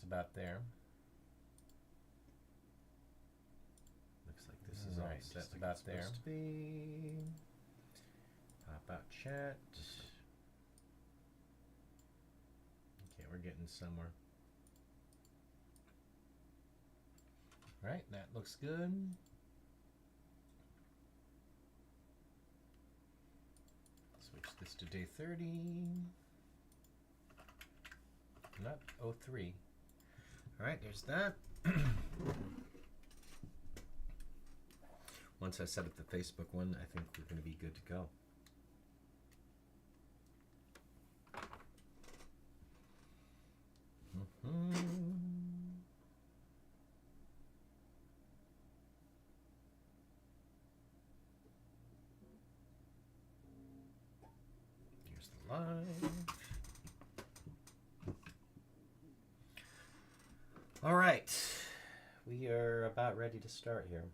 about there. Looks like this is all set just like about it's there. supposed to be. Pop out chat. Okay, we're getting somewhere. All right, that looks good. Switch this to day 30. Not 03. All right, there's that. Once I set up the Facebook one, I think we're going to be good to go. Here's the live. All right, we are about ready to start here.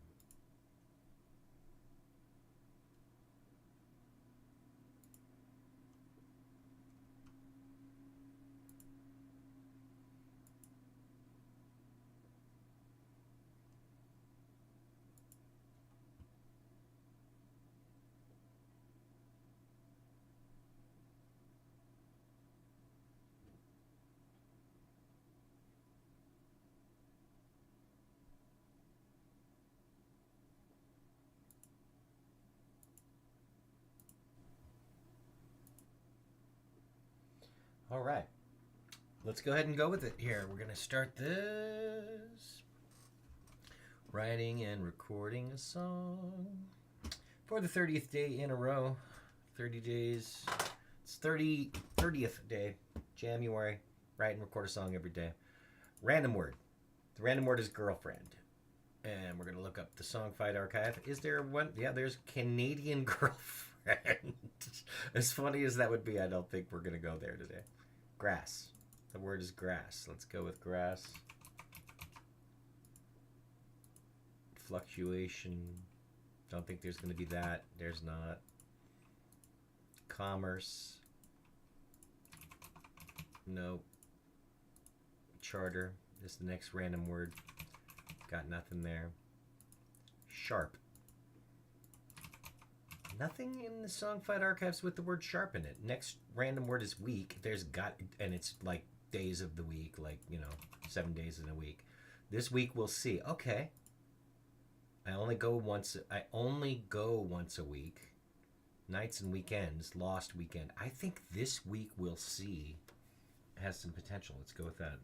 All right, let's go ahead and go with it here. We're going to start this. Writing and recording a song for the 30th day in a row. 30 days. It's 30th day, Jamuary. Write and record a song every day. Random word. The random word is girlfriend. And we're going to look up the Songfight archive. Is there one? Yeah, there's Canadian girlfriend. As funny as that would be, I don't think we're going to go there today. Grass. The word is grass. Let's go with grass. Fluctuation. Don't think there's going to be that. There's not. Commerce. No. Charter is the next random word. Got nothing there. Sharp. Nothing in the Songfight archives with the word sharp in it. Next random word is week. And it's like days of the week, like, 7 days in a week. This week we'll see. Okay. I only go once a week. Nights and weekends, lost weekend. I think this week we'll see has some potential. Let's go with that.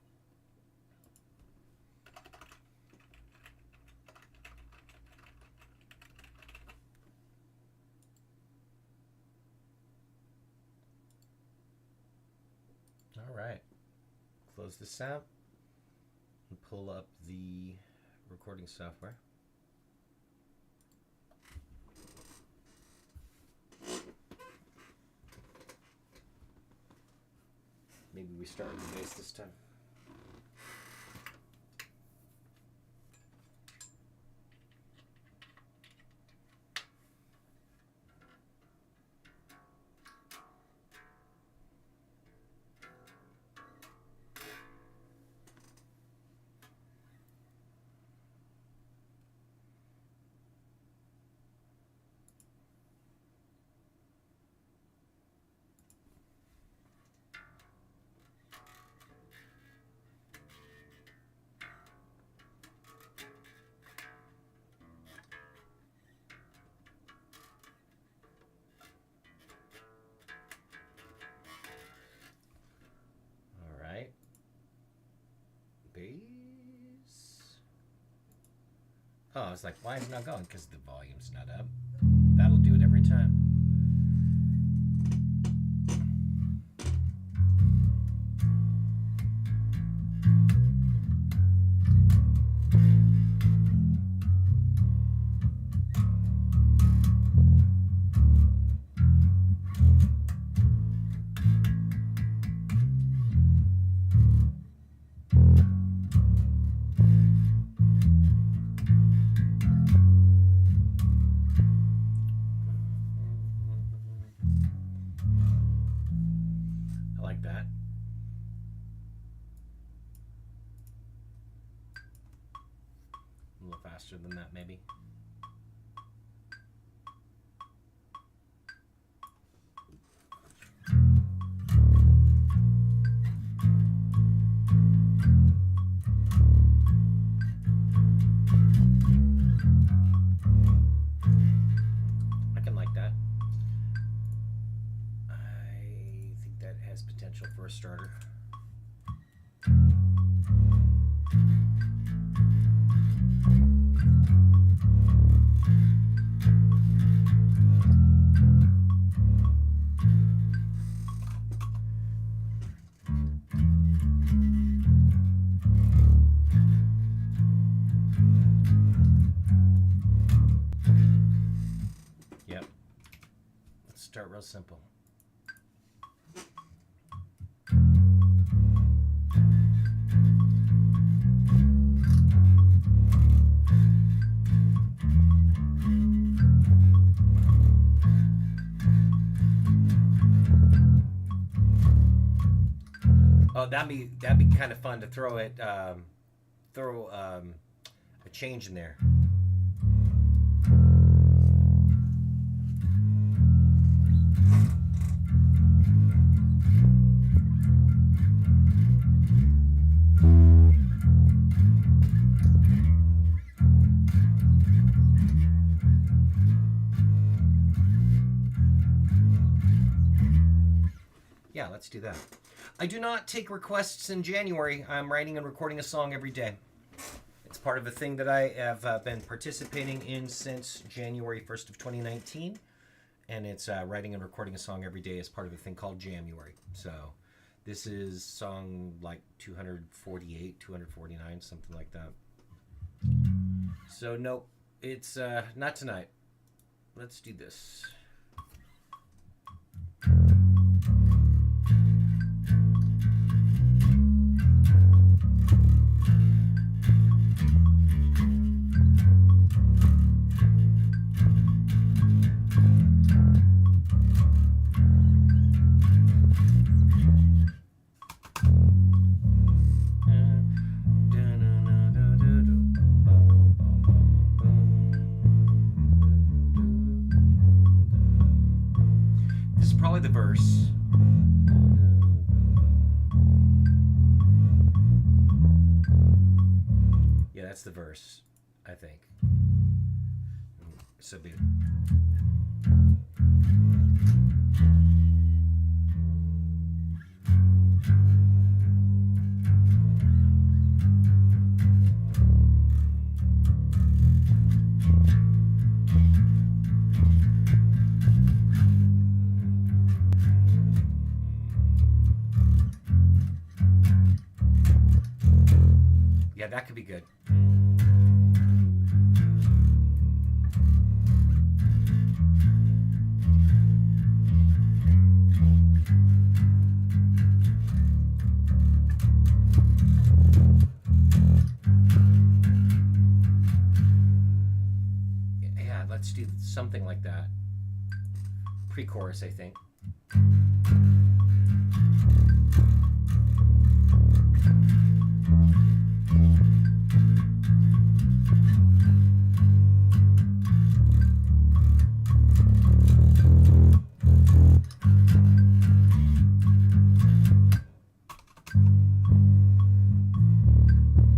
All right. Close this out and pull up the recording software. Maybe we start with the bass this time. Bass. Oh, I was like, why is it not going? Because the volume's not up. That'll do it every time. faster than that, maybe. I can like that. I think that has potential for a starter. Yep. Let's start real simple. Oh, that'd be kind of fun to throw it, a change in there. Yeah, let's do that. I do not take requests in January. I'm writing and recording a song every day. It's part of a thing that I have been participating in since January 1st of 2019. And it's writing and recording a song every day as part of a thing called Jamuary. So this is song like 248, 249, something like that. So nope, it's not tonight. Let's do this. Probably the verse. Yeah, that's the verse, I think. So be. Yeah, that could be good. Yeah, let's do something like that. Pre-chorus, I think.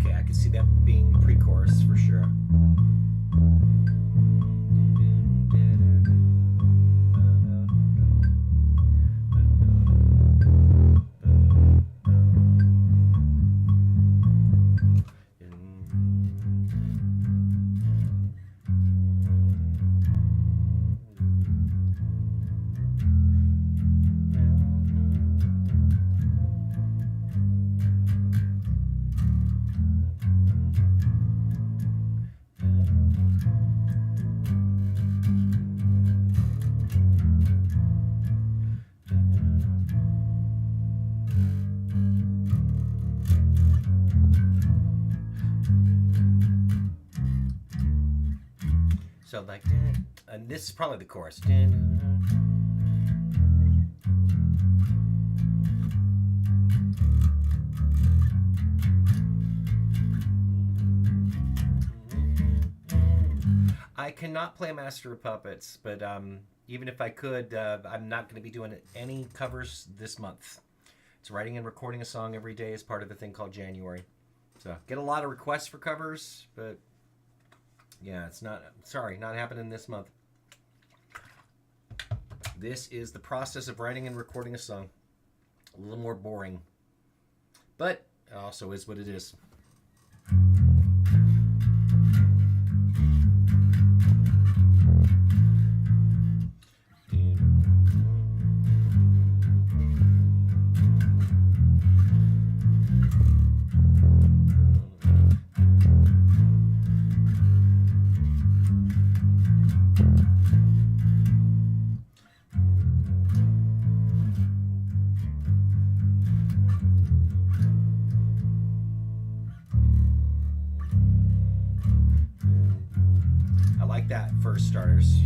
Okay, I can see that being pre-chorus for sure. So like, and this is probably the chorus. cannot play Master of Puppets, but even if I could, I'm not going to be doing any covers this month. It's writing and recording a song every day as part of a thing called January. So get a lot of requests for covers, but yeah, it's not happening this month. This is the process of writing and recording a song. A little more boring, but it also is what it is. That for starters.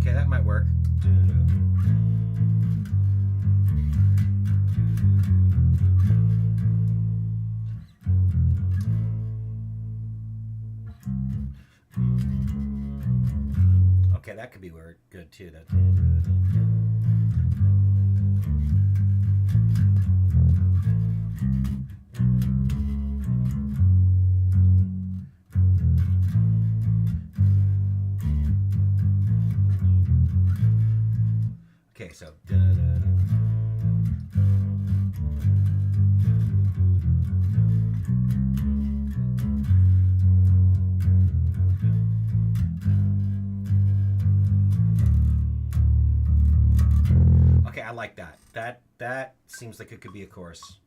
Okay, that might work. Okay, that could be good too. That. Okay, so. Okay, I like that. That seems like it could be a chorus.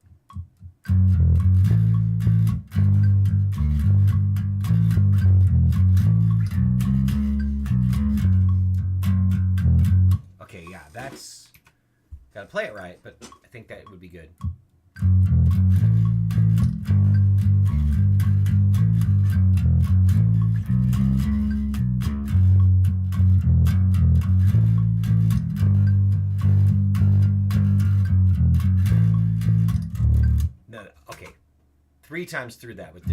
Okay, yeah, that's gotta play it right, but I think that would be good. No, okay. 3 times through that with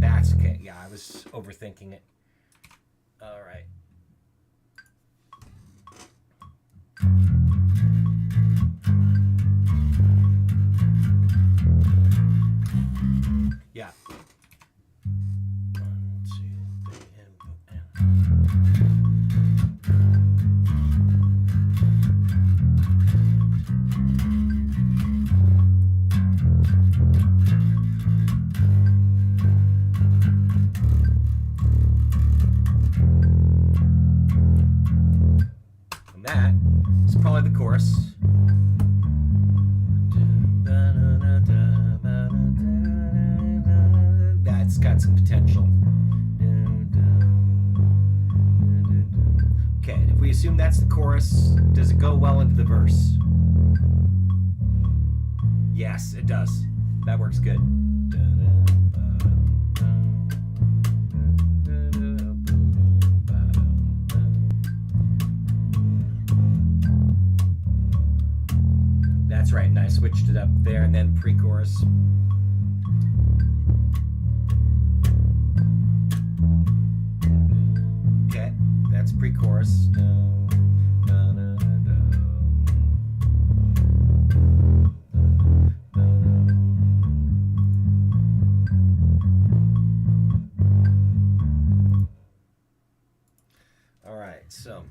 that's okay. Yeah, I was overthinking it. All right. Yeah. 1, 2, 3, and that is probably the chorus. That's got some potential. Okay, if we assume that's the chorus, does it go well into the verse? Yes, it does. That works good. That's right, and I switched it up there and then pre-chorus. Okay, that's pre-chorus. All right, so.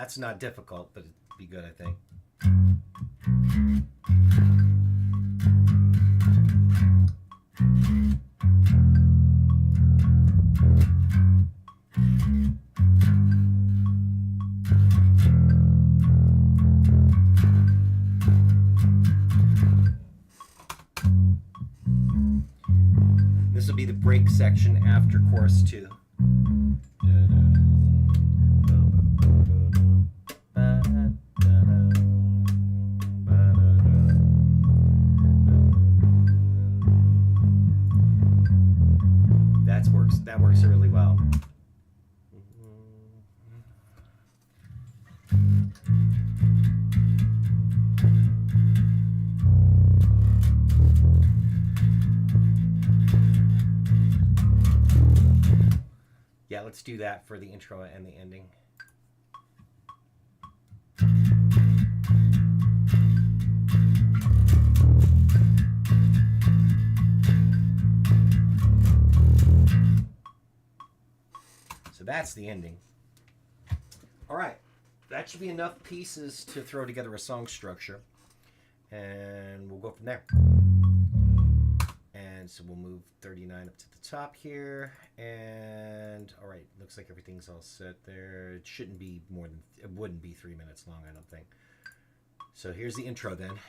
That's not difficult, but it'd be good, I think. This will be the break section after chorus 2. That works really well. Yeah, let's do that for the intro and the ending. So that's the ending. All right, that should be enough pieces to throw together a song structure, and we'll go from there. And so we'll move 39 up to the top here, and all right, looks like everything's all set there. It shouldn't be more than, it wouldn't be 3 minutes long, I don't think. So here's the intro then.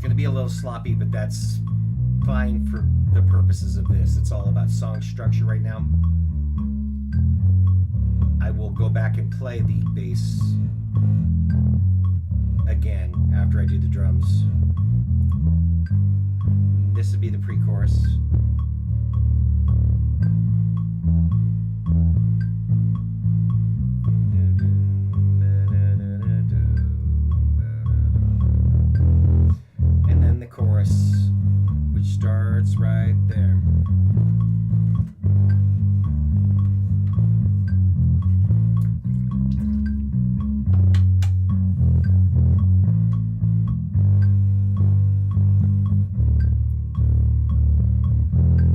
Going to be a little sloppy, but that's fine for the purposes of this. It's all about song structure right now. I will go back and play the bass again after I do the drums. This would be the pre-chorus. Chorus, which starts right there.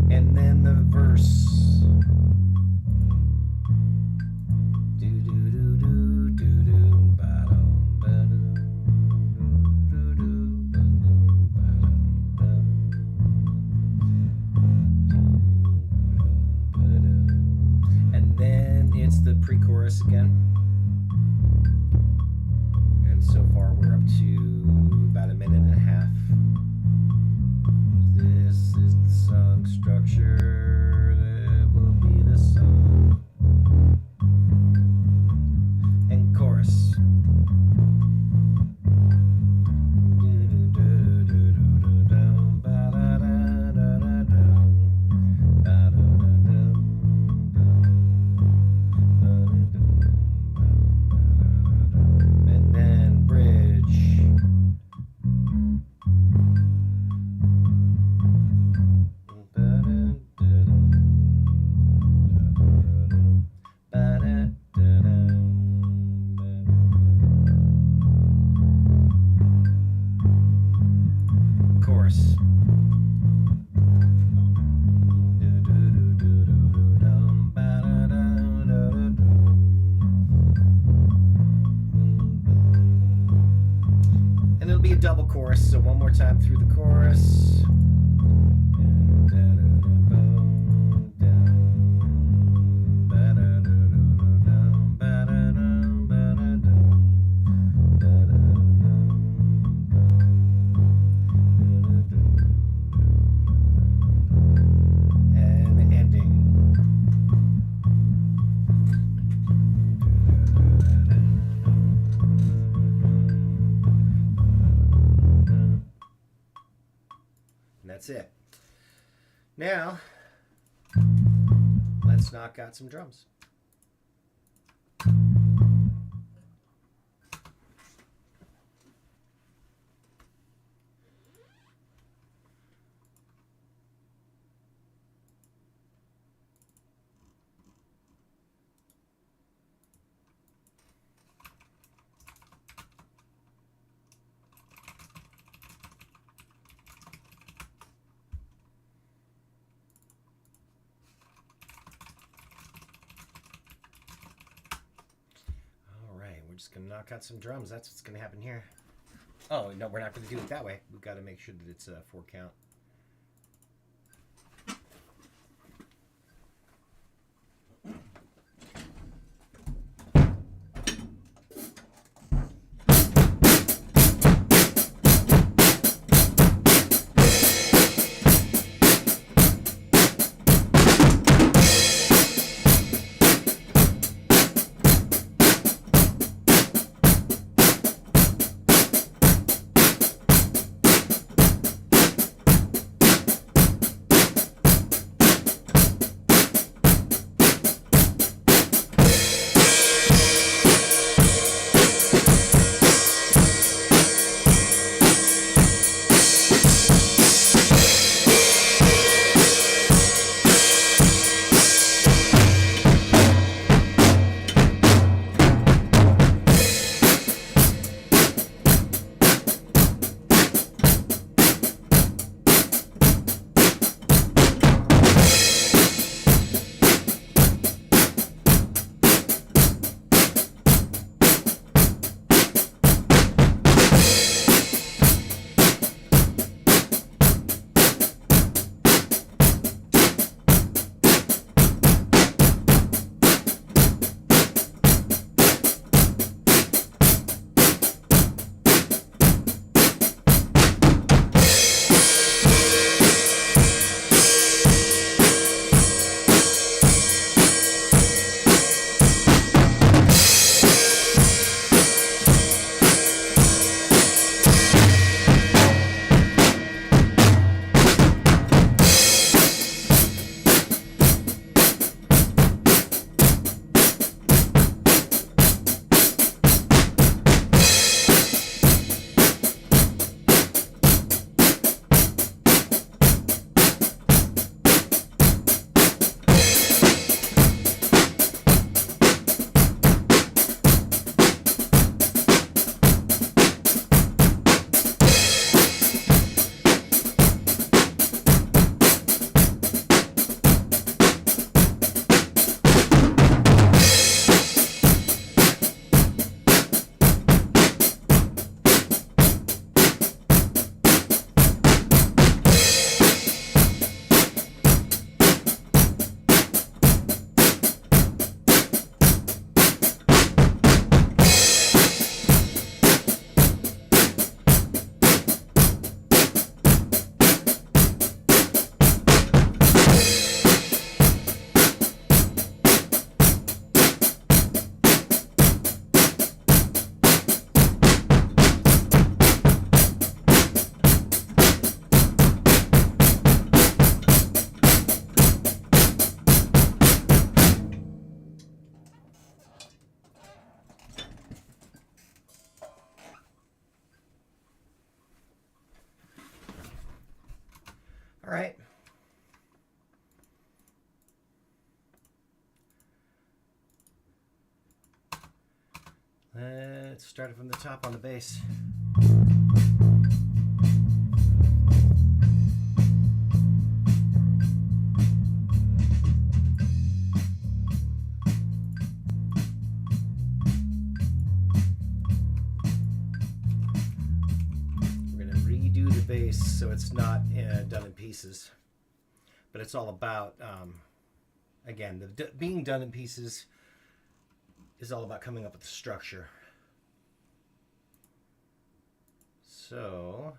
And then the verse. Pre-chorus again, and so far we're up to about a minute and a half. This is the song structure. That will be the song and chorus. Double chorus, so one more time through the chorus. And the ending. That's it. Now, let's knock out some drums. just going to knock out some drums. That's what's going to happen here. Oh, no, we're not going to do it that way. We've got to make sure that it's a 4 count. All right. Let's start it from the top on the bass. We're going to redo the bass so it's not done in pieces. But it's all about, again, being done in pieces is all about coming up with the structure. So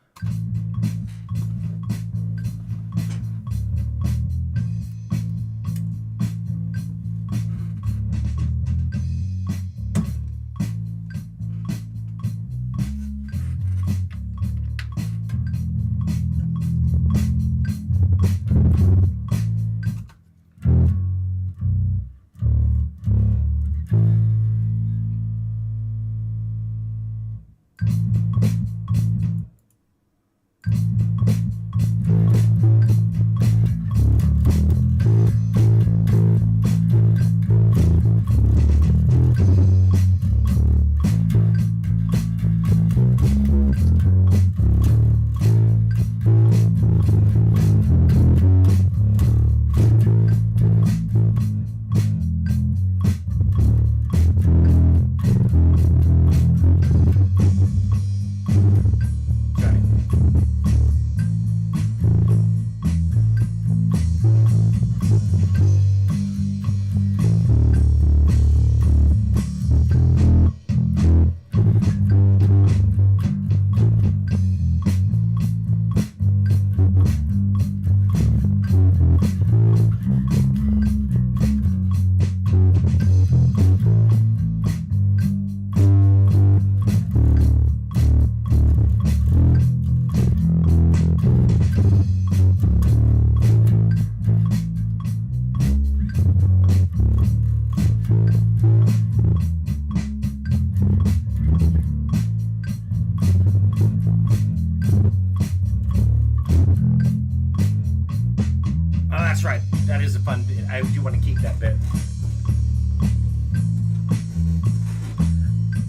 is a fun bit. I do want to keep that bit.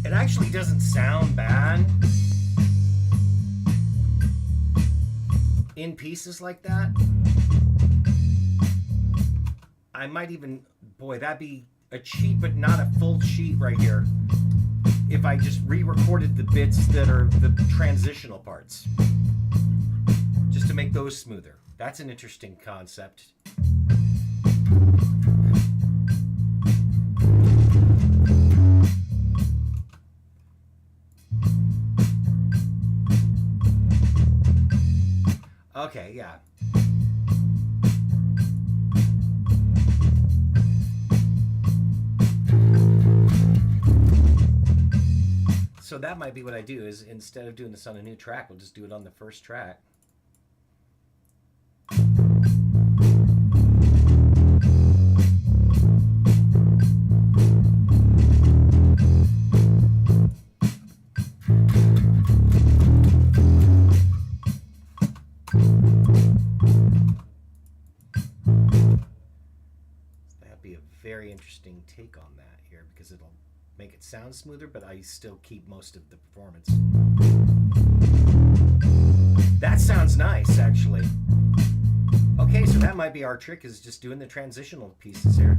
It actually doesn't sound bad in pieces like that. I might even, boy, that'd be a cheat, but not a full cheat right here, if I just re-recorded the bits that are the transitional parts, just to make those smoother. That's an interesting concept. Okay, yeah. So that might be what I do, is instead of doing this on a new track, we'll just do it on the first track. That'd be a very interesting take on that here, because it'll make it sound smoother, but I still keep most of the performance. That sounds nice, actually. Okay, so that might be our trick, is just doing the transitional pieces here.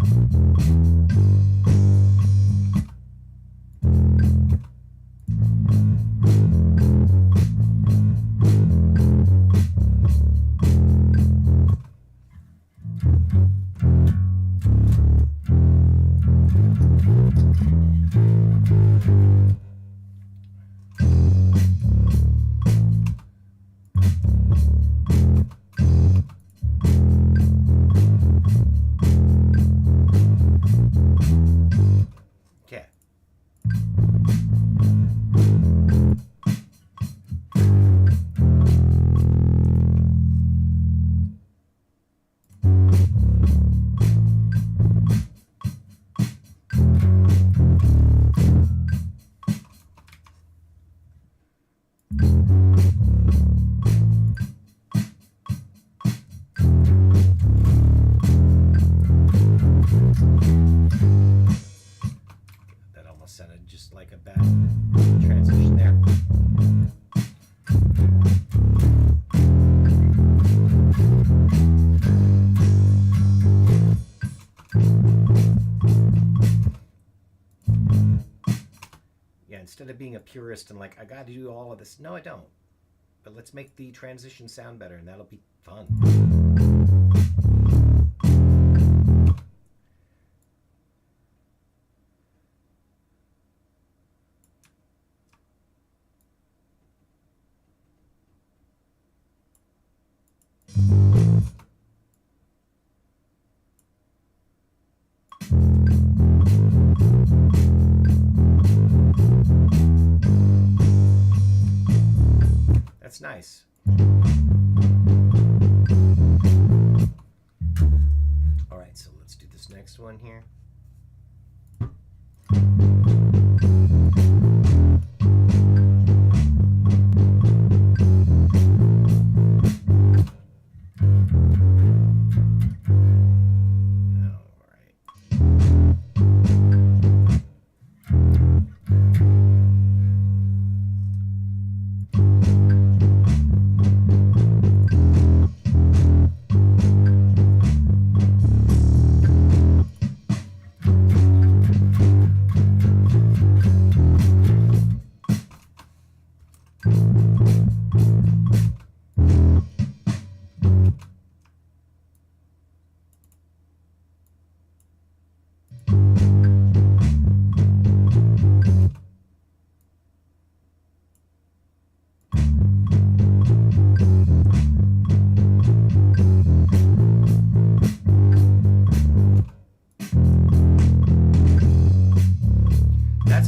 Sounded just like a bad transition there. Yeah, instead of being a purist and like, I gotta do all of this. No, I don't. But let's make the transition sound better, and that'll be fun. That's nice. All right, so let's do this next one here.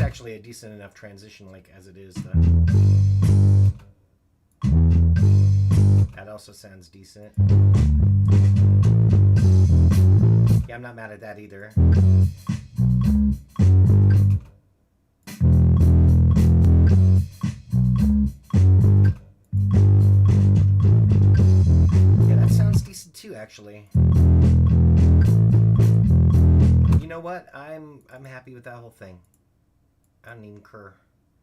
Actually a decent enough transition, like as it is, though. That also sounds decent. Yeah, I'm not mad at that either. Yeah, that sounds decent too, actually. I'm happy with that whole thing. I don't even care.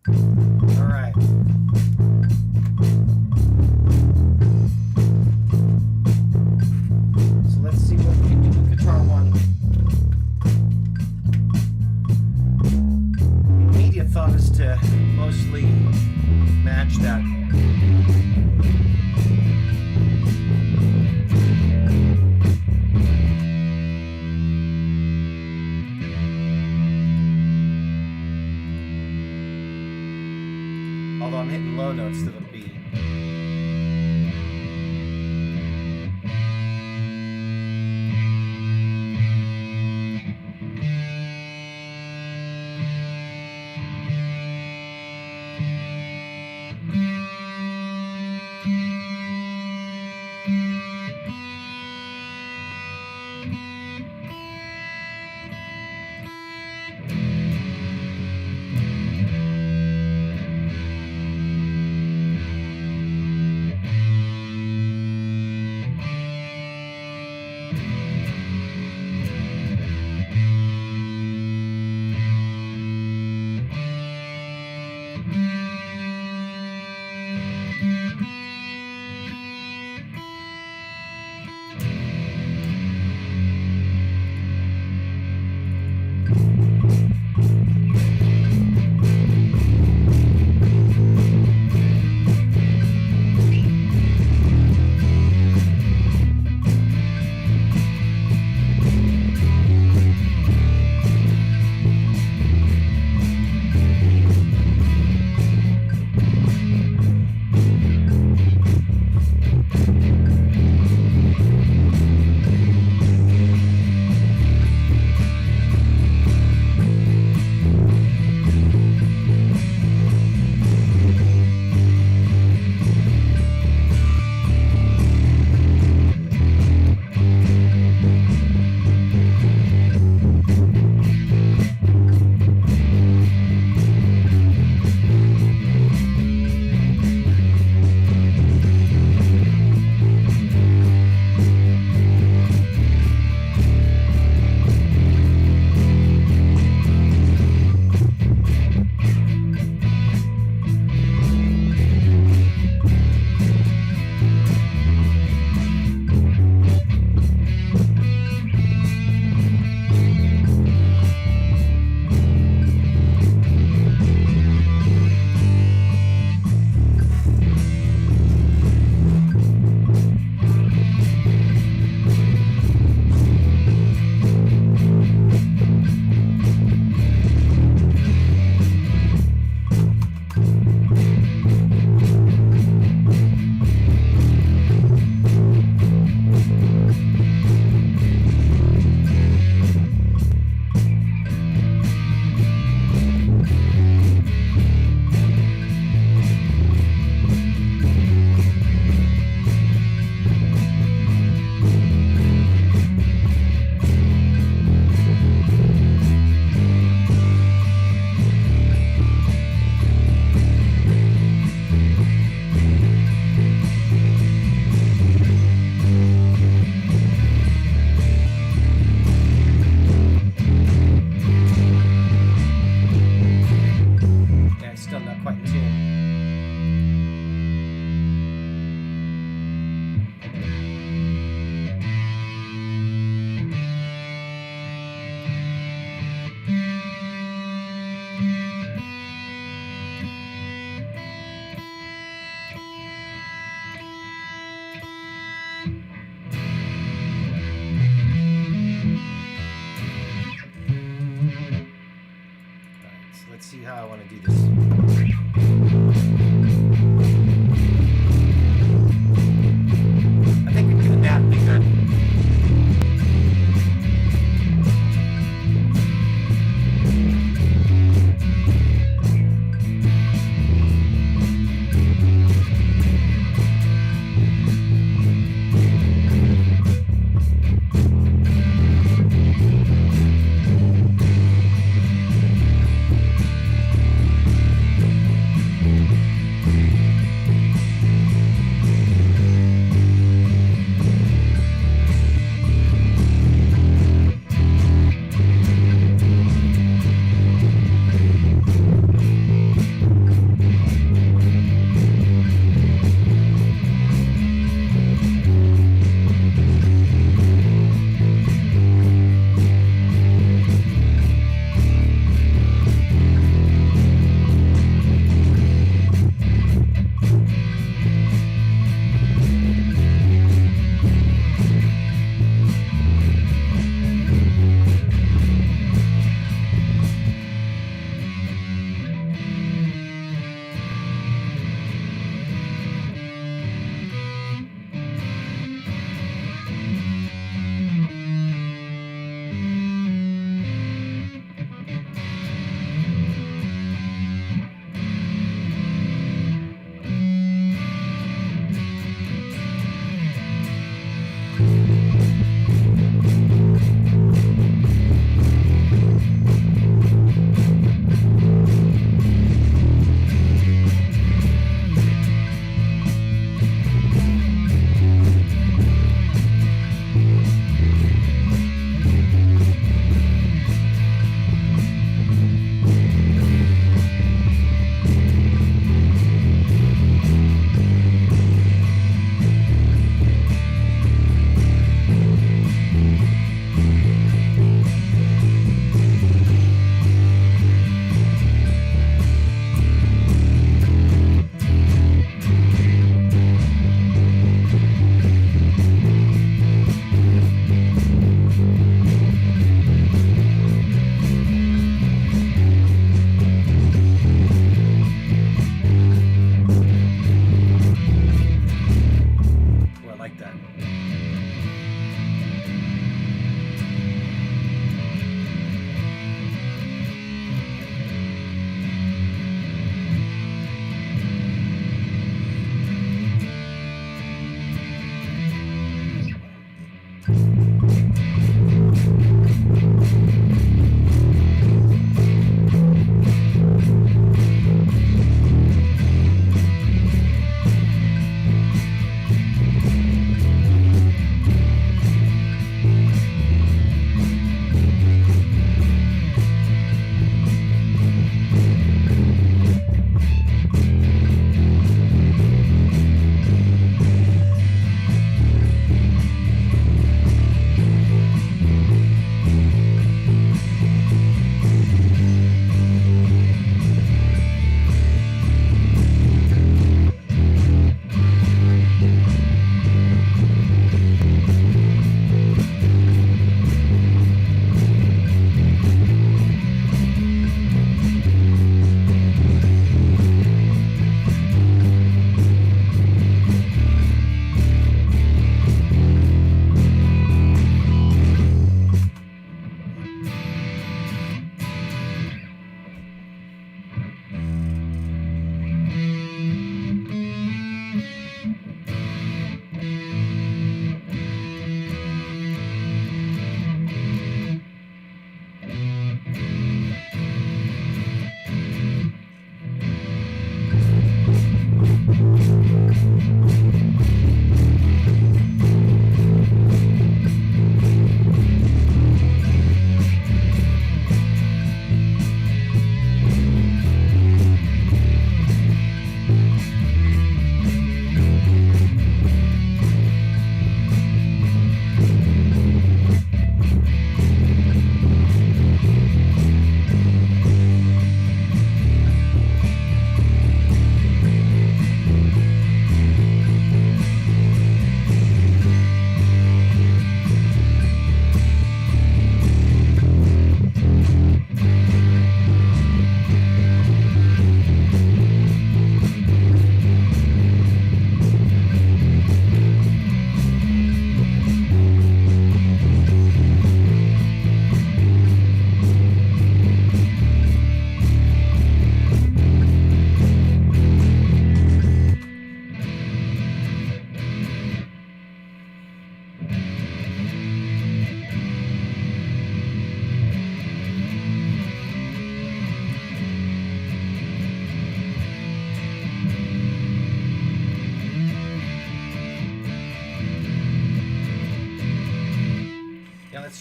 All right. So let's see what we can do with guitar one. Immediate thought is to mostly match that. Although I'm hitting low notes to the beat.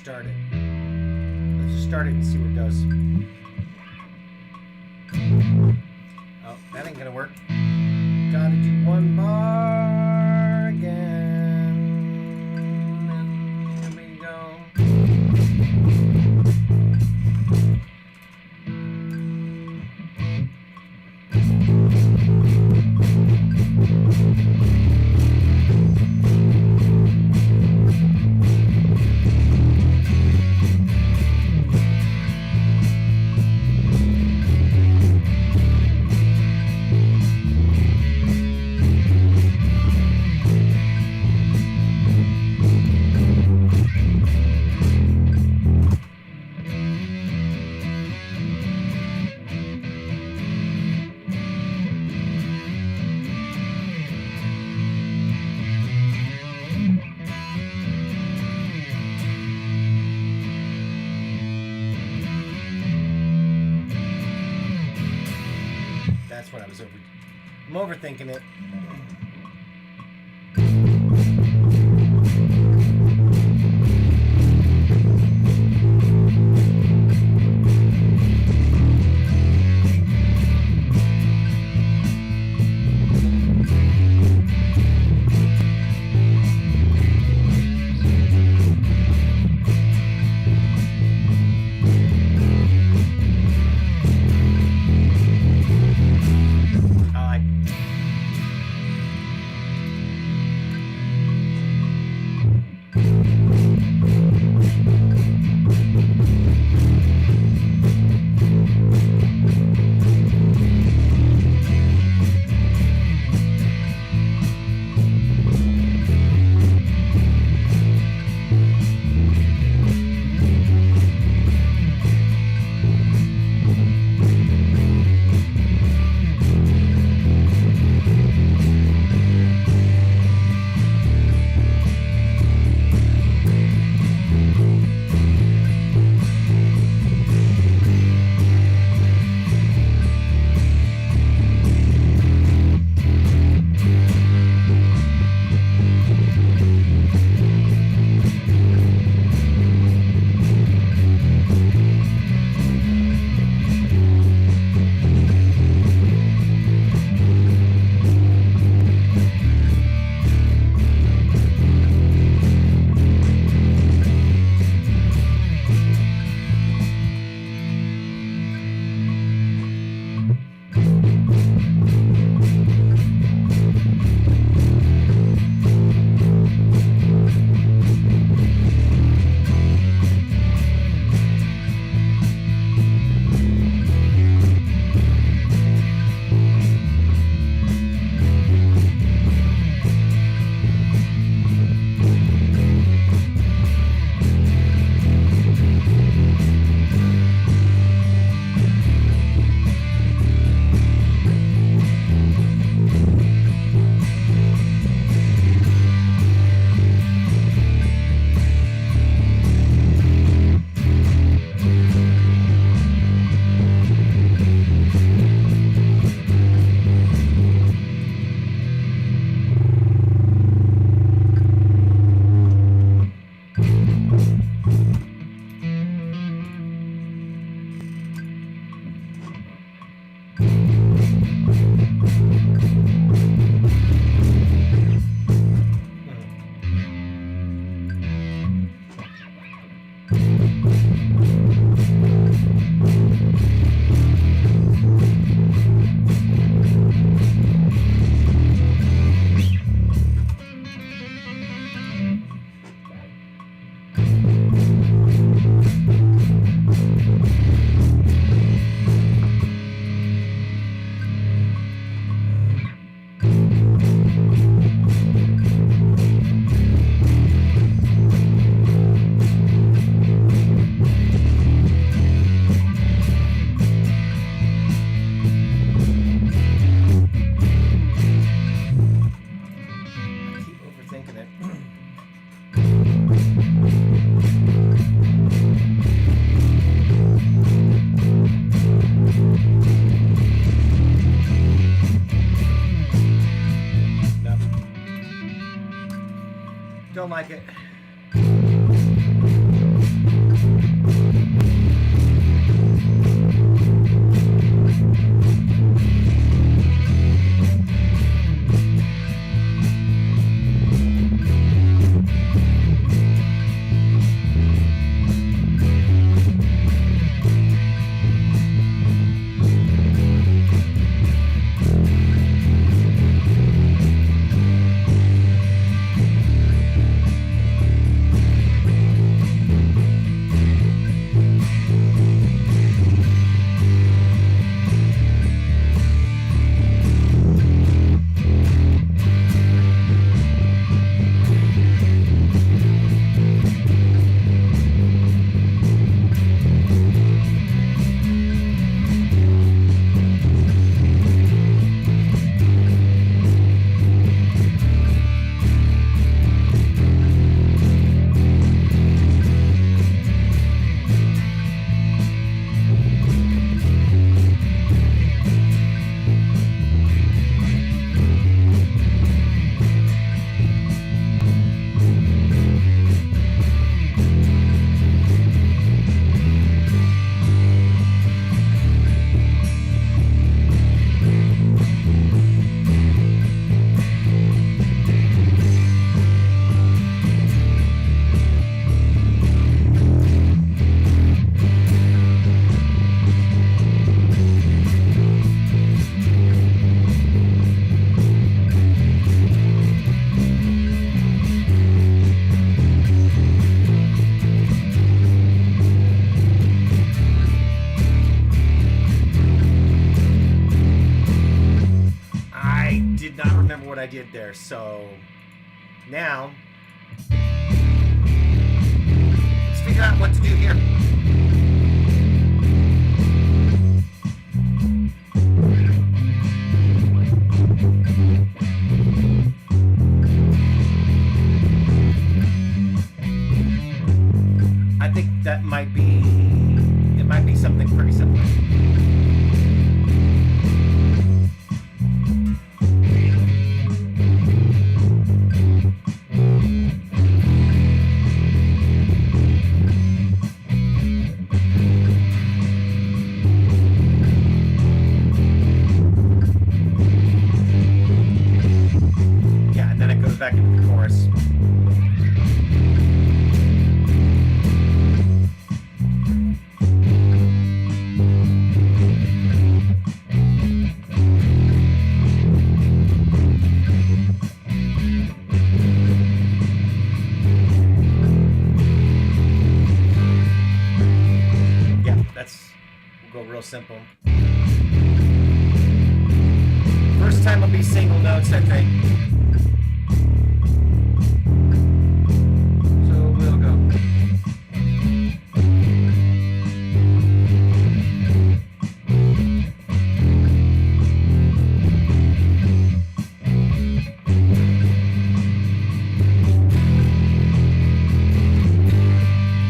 start it. Let's just start it and see where it goes. Oh, that ain't gonna work. Gotta do one bar again. And here we go. That's what I was I'm overthinking it. did there. So now let's figure out what to do here. I think that might be something pretty simple. Yeah, and then it goes back into the chorus. We'll go real simple. First time will be single notes, I think. So we'll go.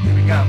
Here we go.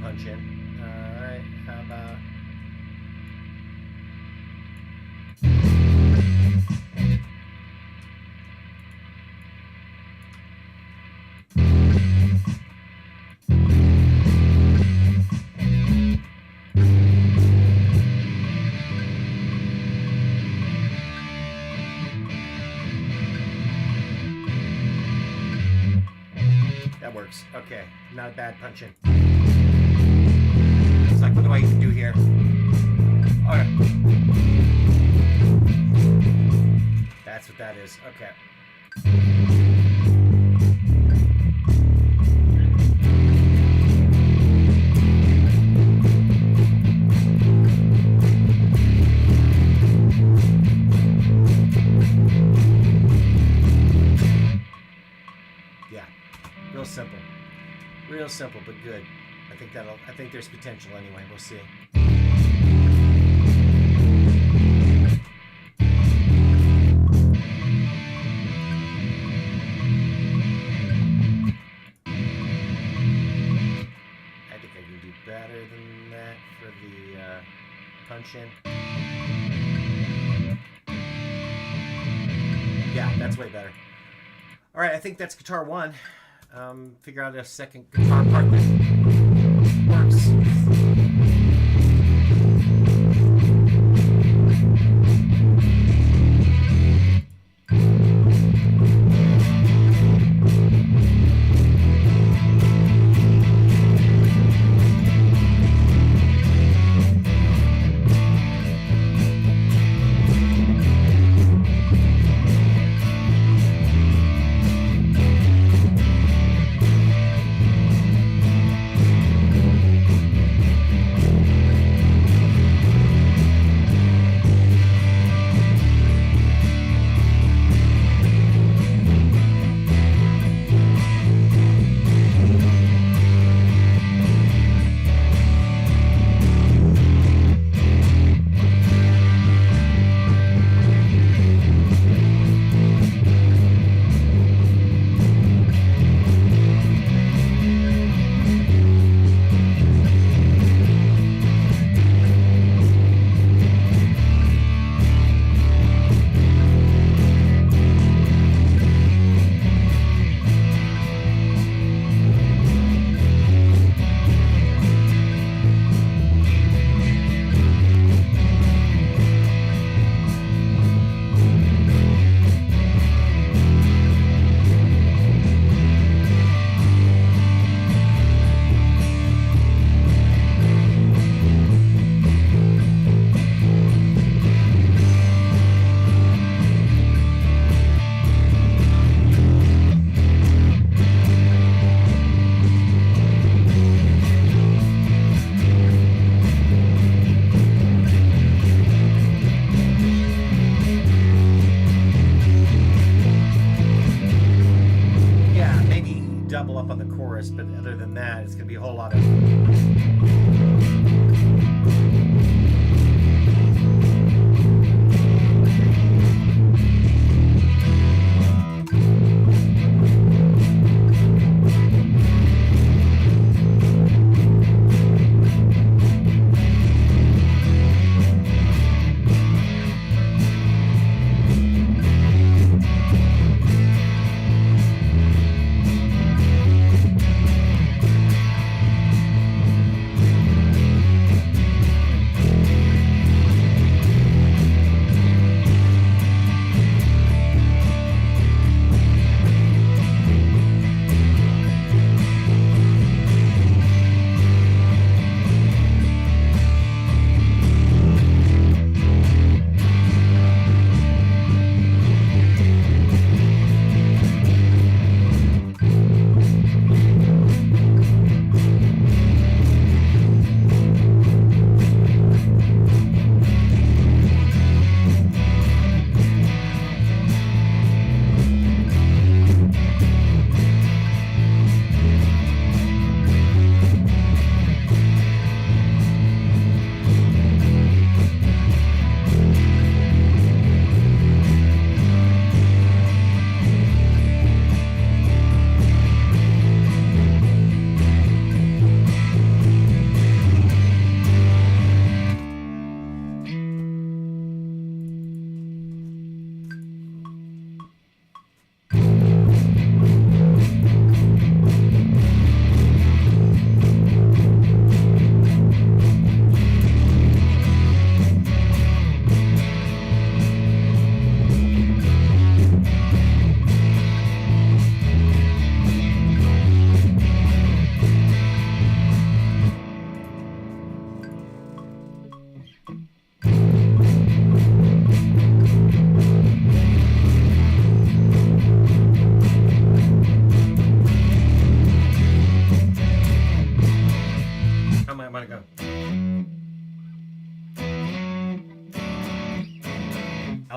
Punch in. Alright, how about that works. Okay, not a bad punch in. Like, what do I even do here? Okay. That's what that is. Okay. Yeah. Real simple. Real simple, but good. I think there's potential anyway. We'll see. I think I can do better than that for the punch in. Yeah, that's way better. All right, I think that's guitar one. Figure out a second guitar part that works. chorus, but other than that, it's going to be a whole lot of...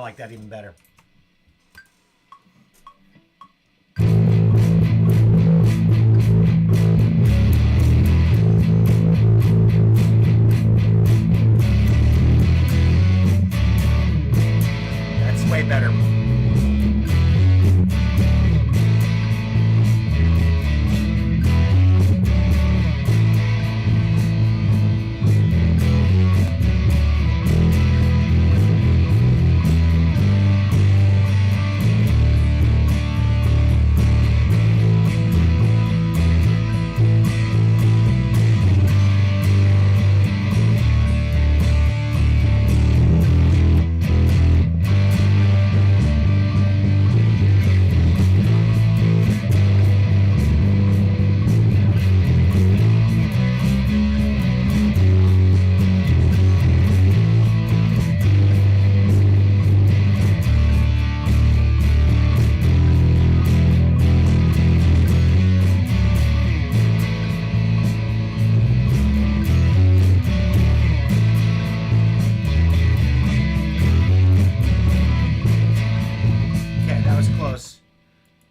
like that even better. That's way better.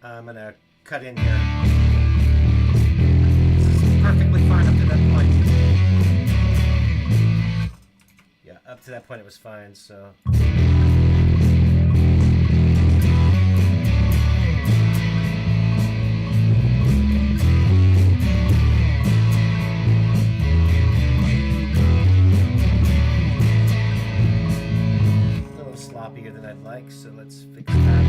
I'm going to cut in here. This is perfectly fine up to that point. Yeah, up to that point it was fine, so... A little sloppier than I'd like, so let's fix that.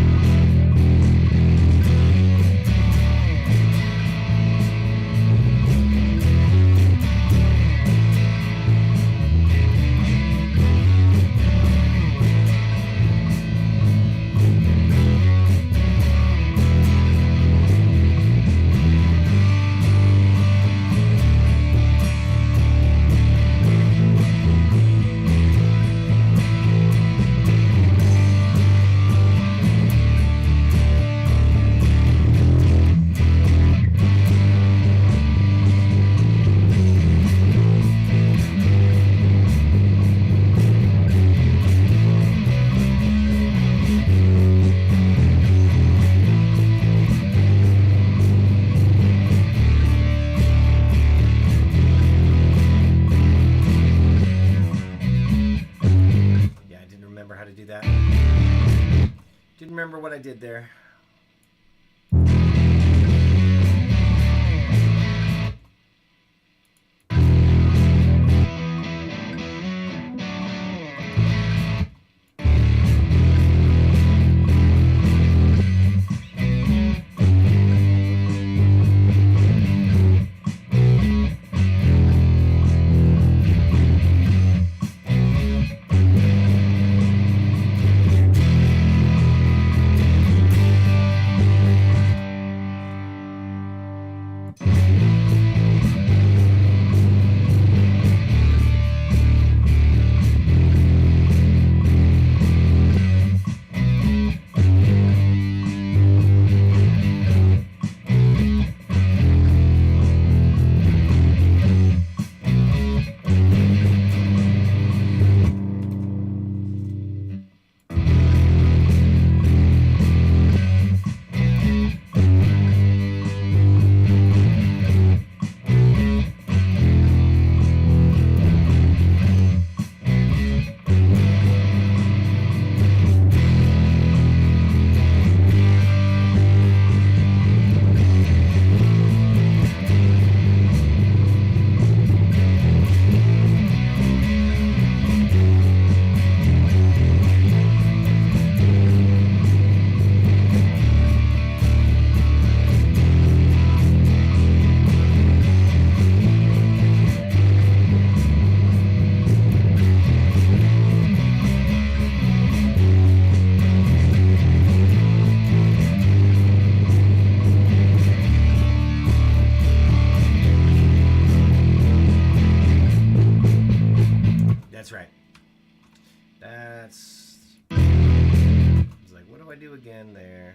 to do that. Didn't remember what I did there. That's right. That's... It's like, what do I do again there?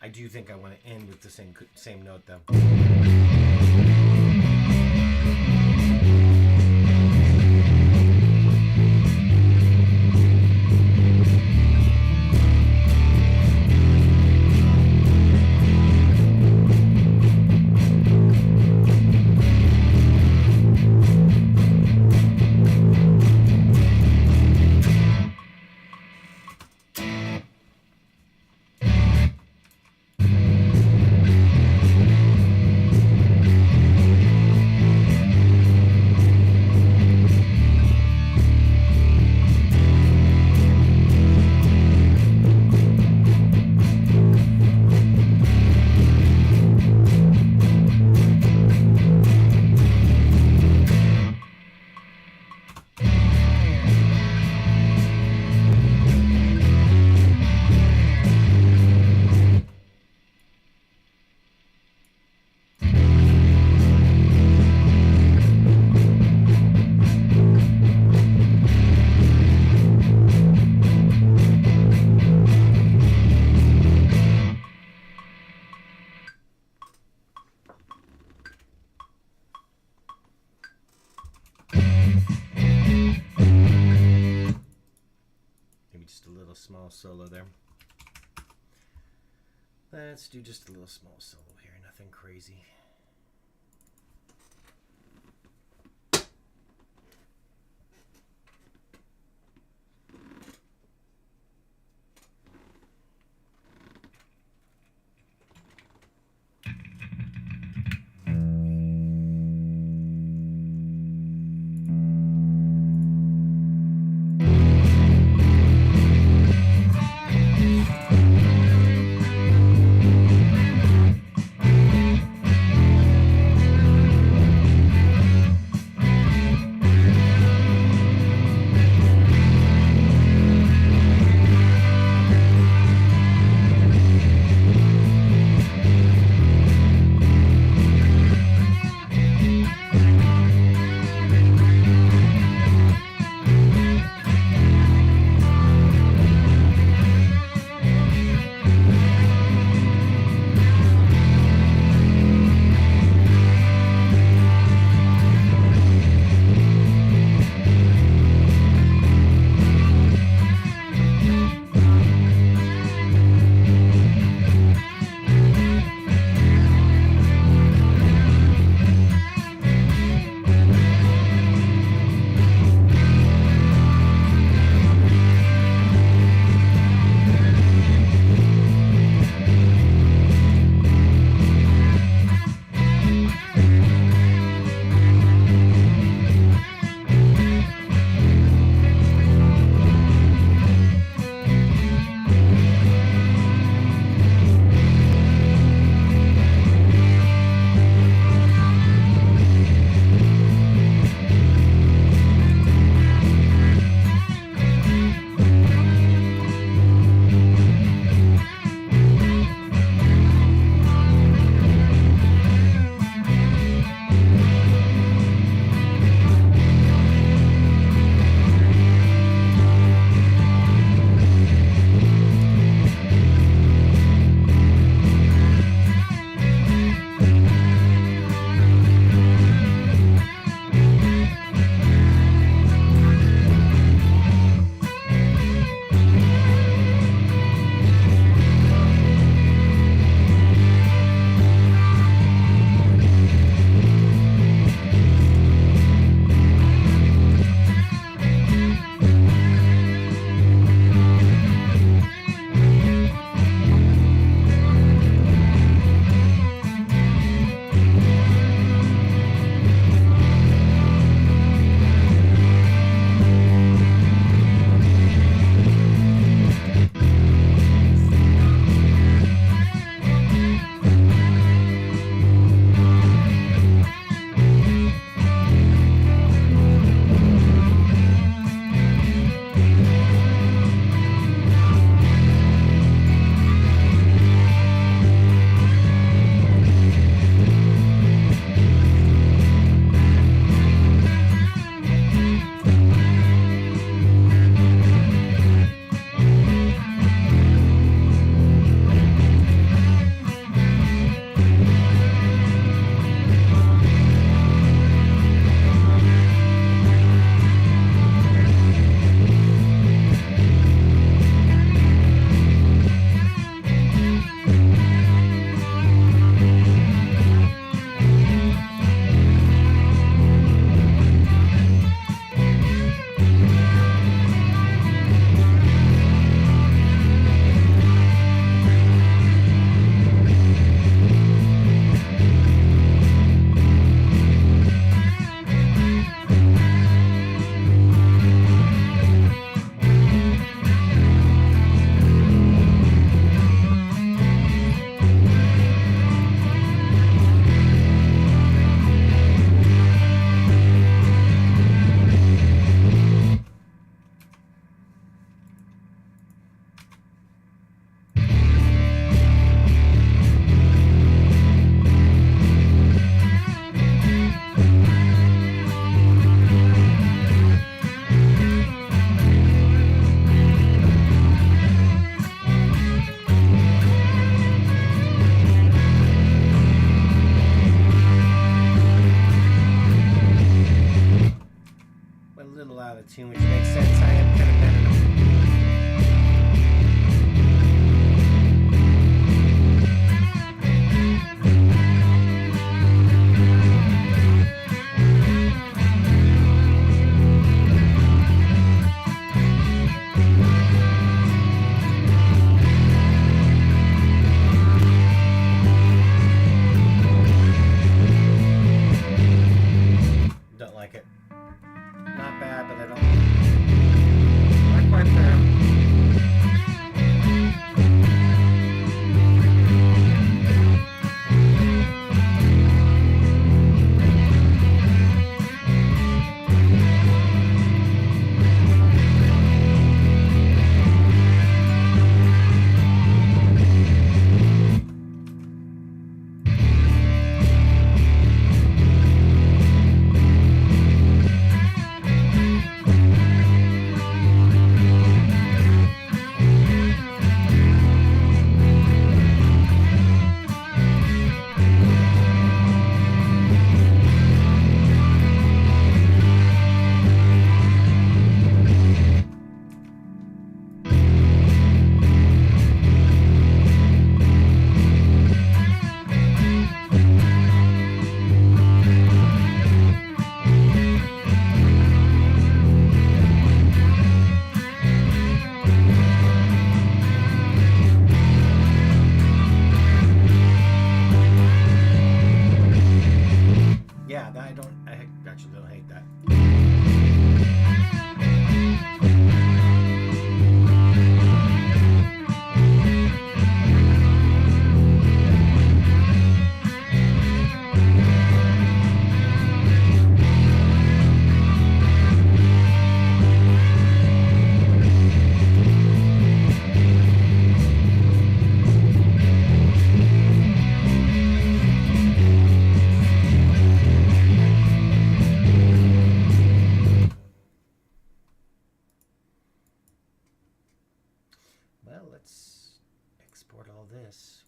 I do think I want to end with the same note though. Just a little small solo there. Let's do just a little small solo here, nothing crazy. Went a little out of tune, which makes sense. I am kind of better. Don't like it. Not bad, but I don't. Not quite there. Yeah, I actually don't hate that. Well, let's export all this.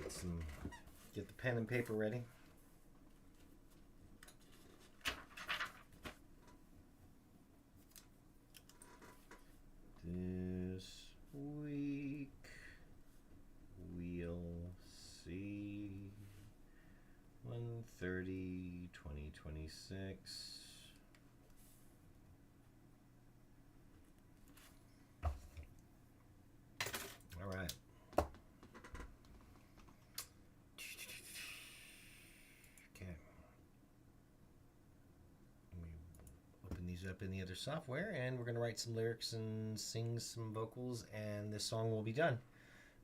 Let's get the pen and paper ready. This week we'll see 1/30/2026. All right. Okay. Open these up in the other software, and we're going to write some lyrics and sing some vocals, and this song will be done.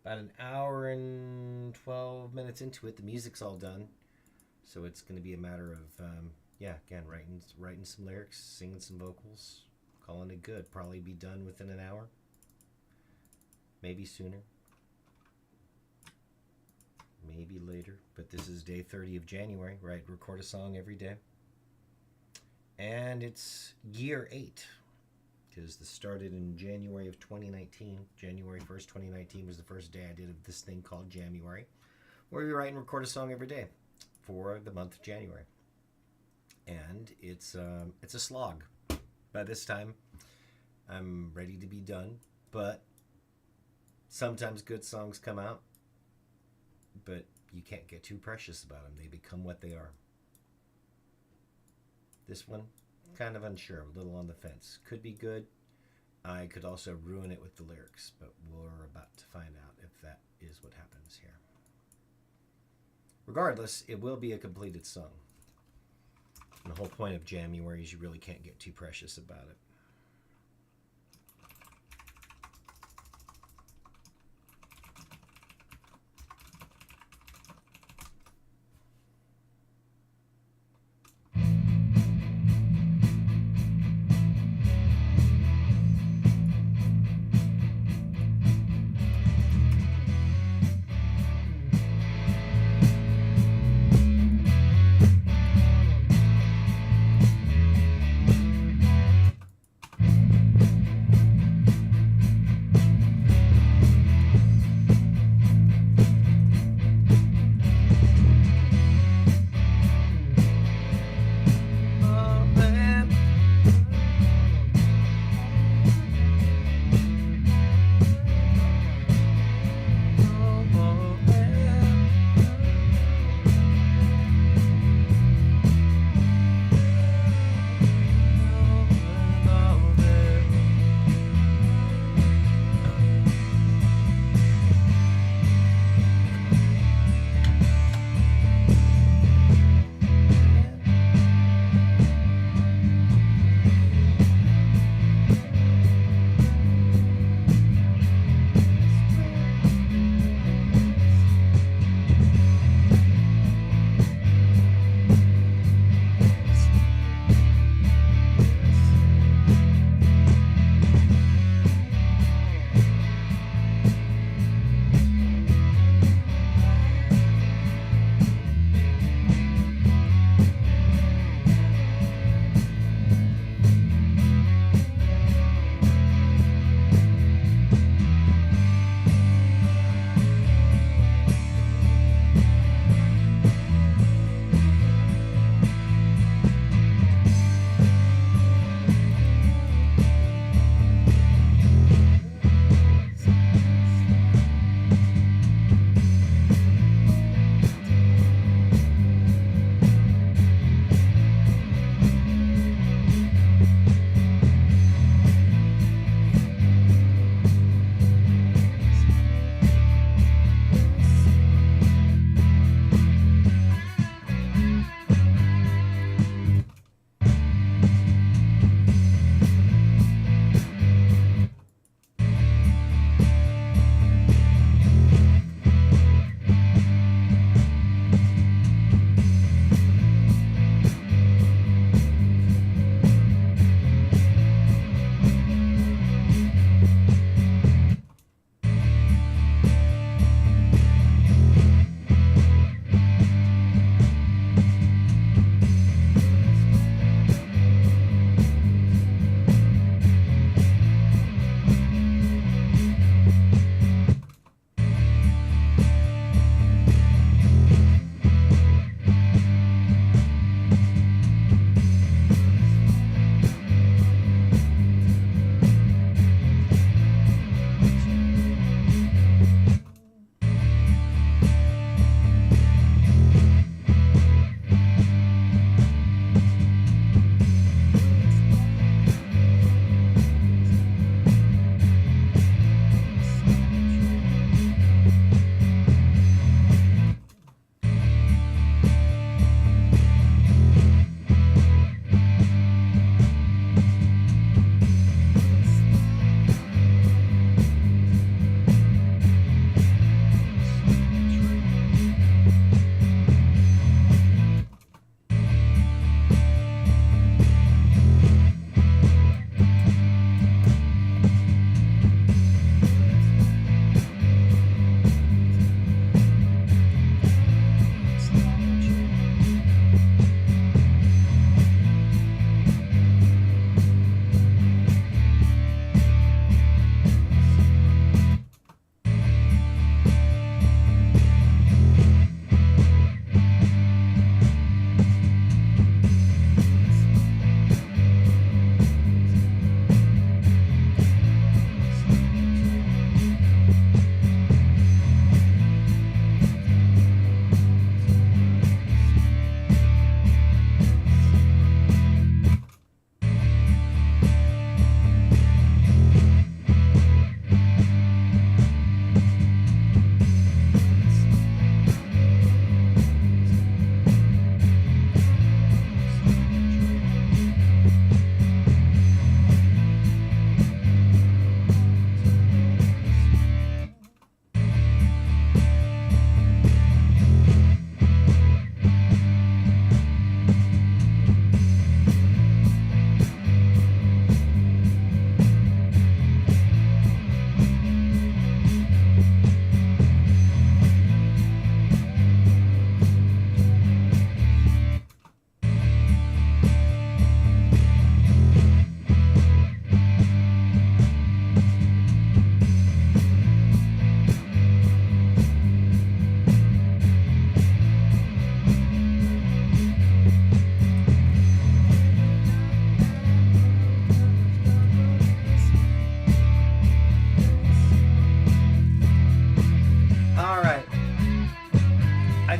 About an hour and 12 minutes into it, the music's all done. So it's going to be a matter of, again, writing some lyrics, singing some vocals, calling it good. Probably be done within an hour. Maybe sooner. Maybe later. But this is day 30 of January, right? Record a song every day. And it's year 8. Because this started in January of 2019. January 1st, 2019 was the first day I did of this thing called Jamuary, where we write and record a song every day for the month of January. And it's a slog. By this time, I'm ready to be done, but sometimes good songs come out, but you can't get too precious about them. They become what they are. This one, kind of unsure, a little on the fence. Could be good. I could also ruin it with the lyrics, but we're about to find out if that is what happens here. Regardless, it will be a completed song. And the whole point of Jamuary is you really can't get too precious about it.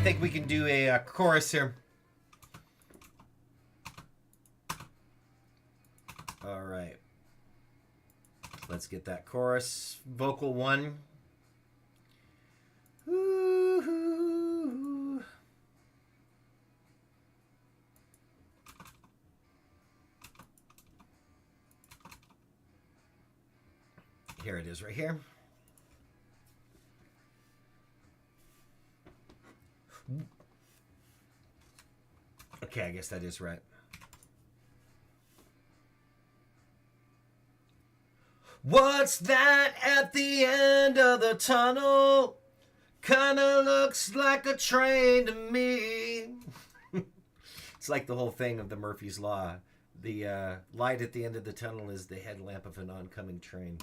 think we can do a chorus here. All right. Let's get that chorus. Vocal 1. Ooh. Here it is right here. Okay, I guess that is right. What's that at the end of the tunnel? Kinda looks like a train to me. It's like the whole thing of the Murphy's Law. The light at the end of the tunnel is the headlamp of an oncoming train.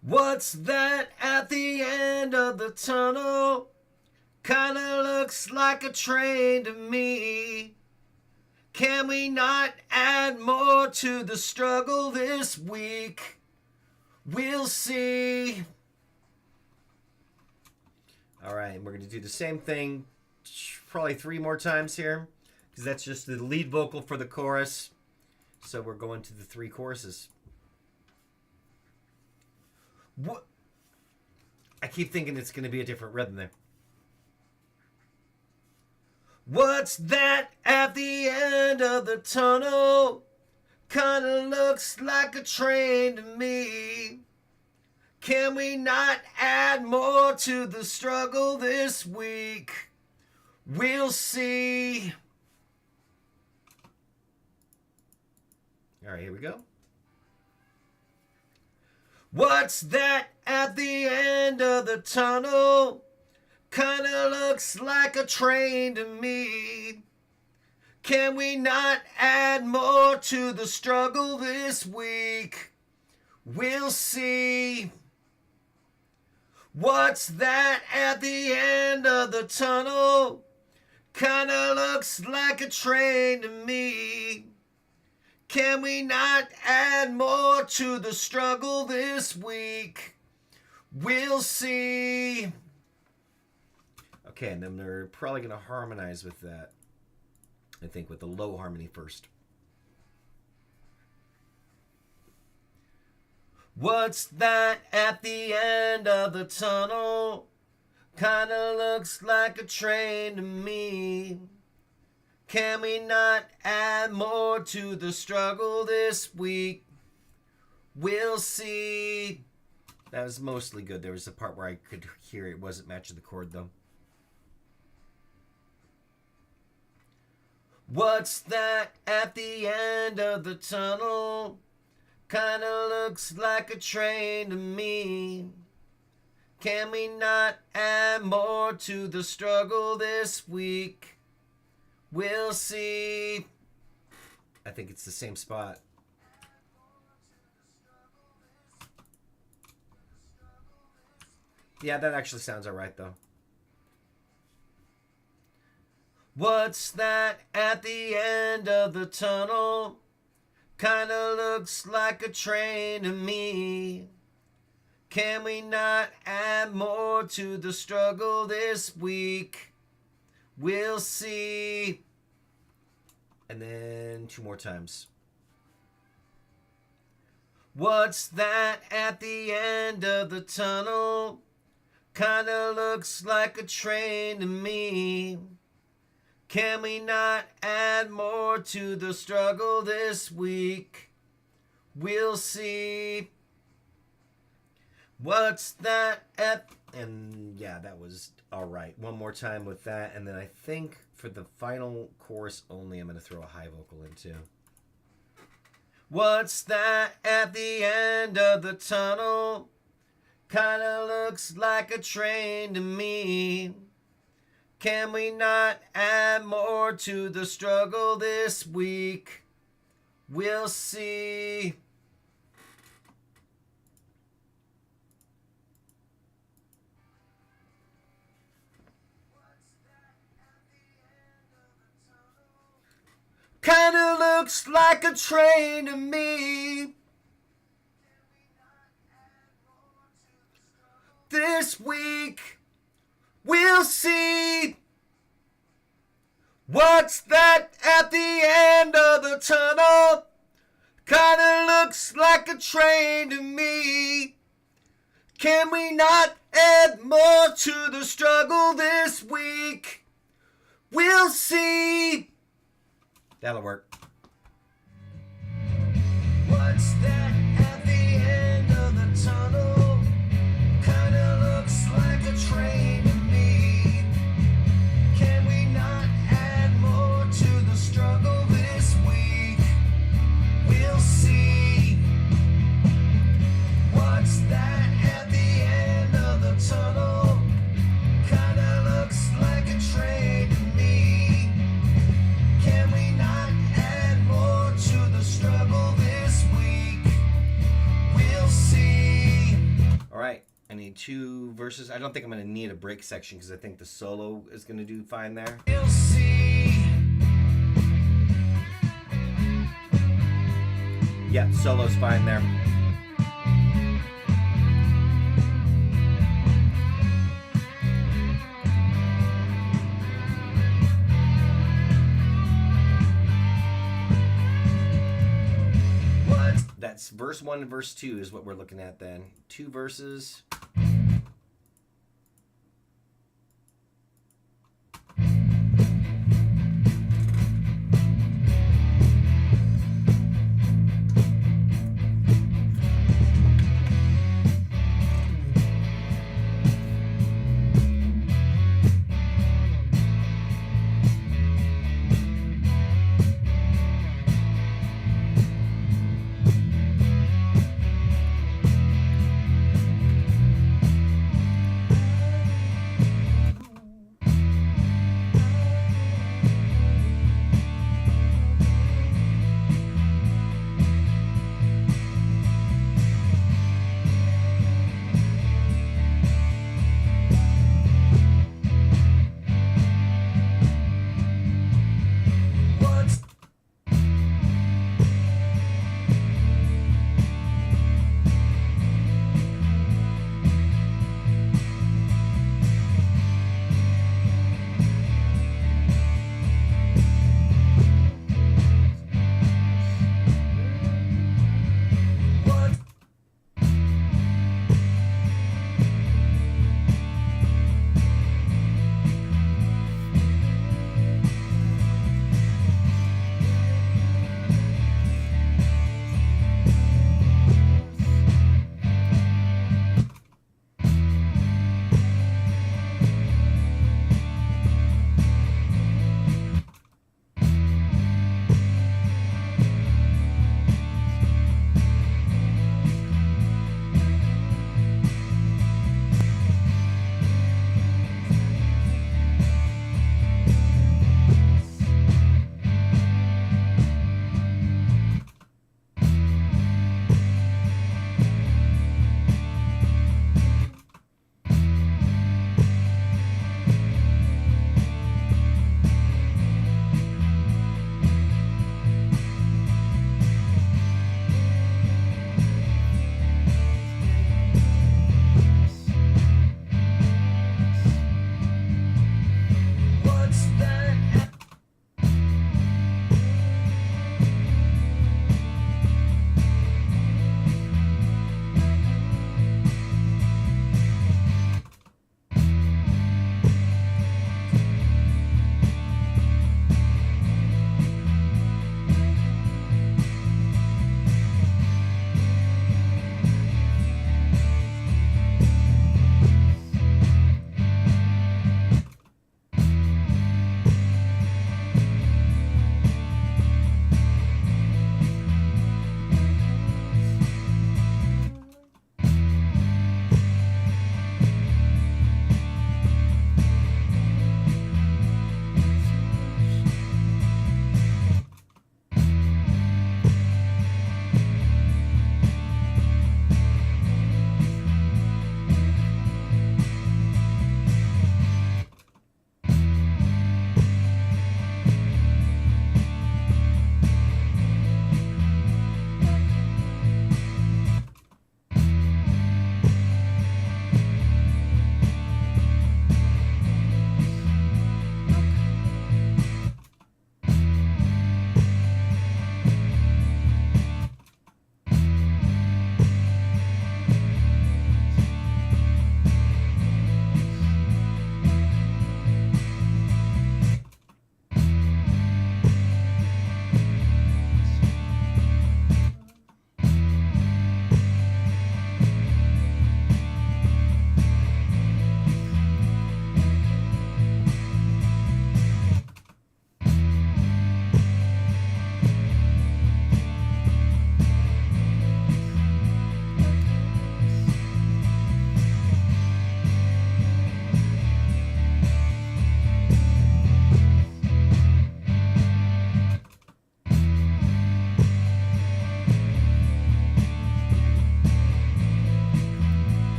What's that at the end of the tunnel? Kinda looks like a train to me. Can we not add more to the struggle this week? We'll see. All right, we're going to do the same thing probably 3 more times here because that's just the lead vocal for the chorus. So we're going to the 3 choruses. What? I keep thinking it's going to be a different rhythm there. What's that at the end of the tunnel? Kinda looks like a train to me. Can we not add more to the struggle this week? We'll see. All right, here we go. What's that at the end of the tunnel? Kinda looks like a train to me. Can we not add more to the struggle this week? We'll see. What's that at the end of the tunnel? Kinda looks like a train to me. Can we not add more to the struggle this week? We'll see. Okay, and then they're probably going to harmonize with that. I think with the low harmony first. What's that at the end of the tunnel? Kinda looks like a train to me. Can we not add more to the struggle this week? We'll see. That was mostly good. There was a part where I could hear it wasn't matching the chord though. What's that at the end of the tunnel? Kinda looks like a train to me. Can we not add more to the struggle this week? We'll see. I think it's the same spot. Yeah, that actually sounds alright though. What's that at the end of the tunnel? Kinda looks like a train to me. Can we not add more to the struggle this week? We'll see. And then 2 more times. What's that at the end of the tunnel? Kinda looks like a train to me. Can we not add more to the struggle this week? We'll see. What's that at... And yeah, that was all right. 1 more time with that. And then I think for the final chorus only, I'm going to throw a high vocal in too. What's that at the end of the tunnel? Kinda looks like a train to me. Can we not add more to the struggle this week? We'll see. Kinda looks like a train to me. this week. We'll see. What's that at the end of the tunnel? Kinda looks like a train to me. Can we not add more to the struggle this week? We'll see. That'll work. What's that at the end of the tunnel? Kinda looks like a train to me. Can we not add more to the struggle this week? We'll see. What's that at the end of the tunnel? Kinda looks like a train to me. Can we not add more to the struggle this week? We'll see. All right, I need 2 verses. I don't think I'm going to need a break section because I think the solo is going to do fine there. We'll see. Yeah, solo's fine there. That's verse 1 and verse 2 is what we're looking at then. 2 verses.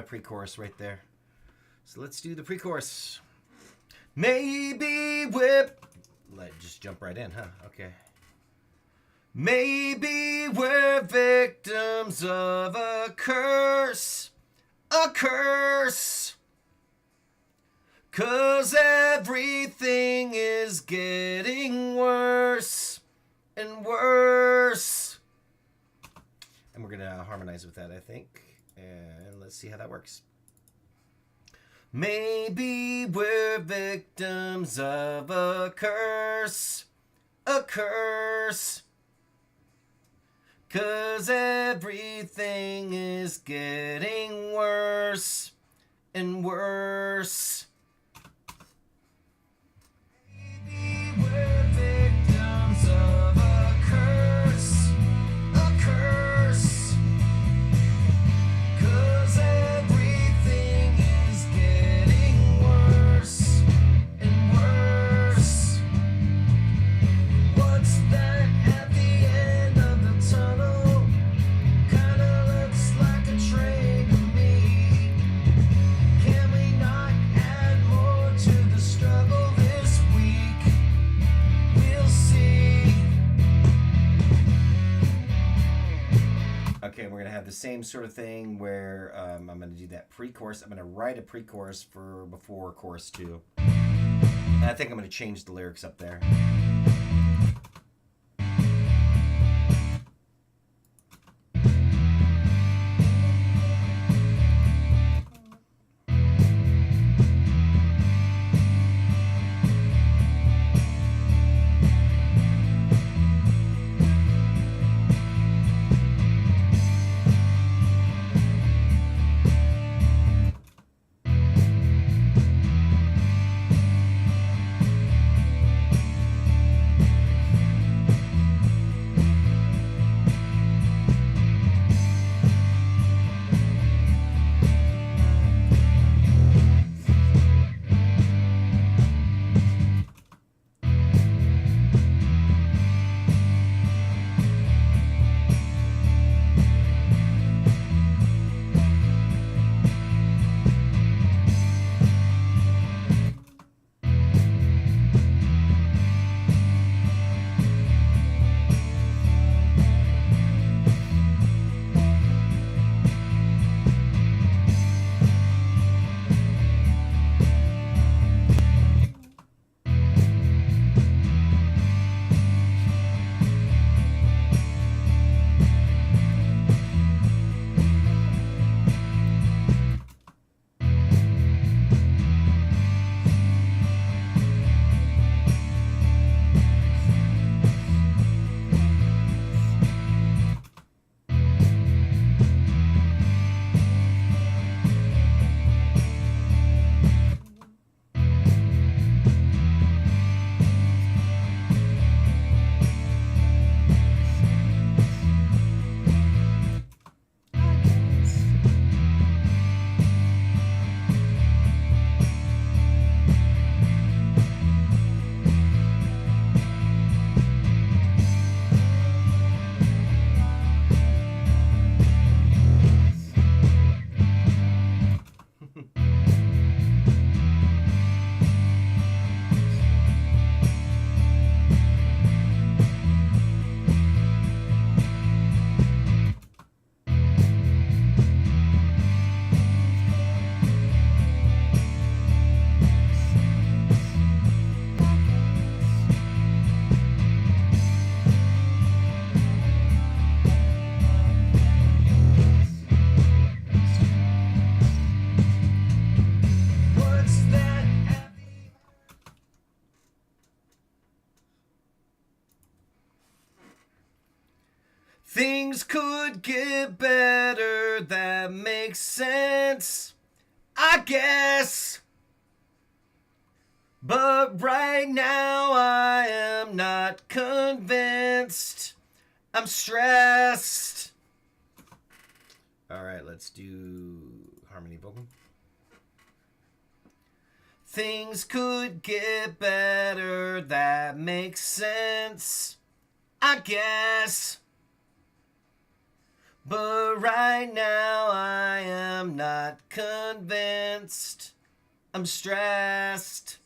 pre-chorus right there. So let's do the pre-chorus. Maybe just jump right in, huh? Okay. Maybe we're victims of a curse. A curse. 'Cause everything is getting worse and worse. And we're going to harmonize with that, I think. And let's see how that works. Maybe we're victims of a curse. A curse. 'Cause everything is getting worse and worse. Maybe we're victims of a curse. A curse. 'Cause everything is getting worse and worse. What's that at the end of the tunnel? Kinda looks like a train to me. Can we not add more to the struggle this week? We'll see. Okay, we're going to have the same sort of thing where I'm going to do that pre-chorus. I'm going to write a pre-chorus for before chorus 2. And I think I'm going to change the lyrics up there. Things could get better, that makes sense, I guess. But right now I am not convinced. I'm stressed. Alright, let's do harmony vocal. Things could get better, that makes sense, I guess. But right now I am not convinced. I'm stressed.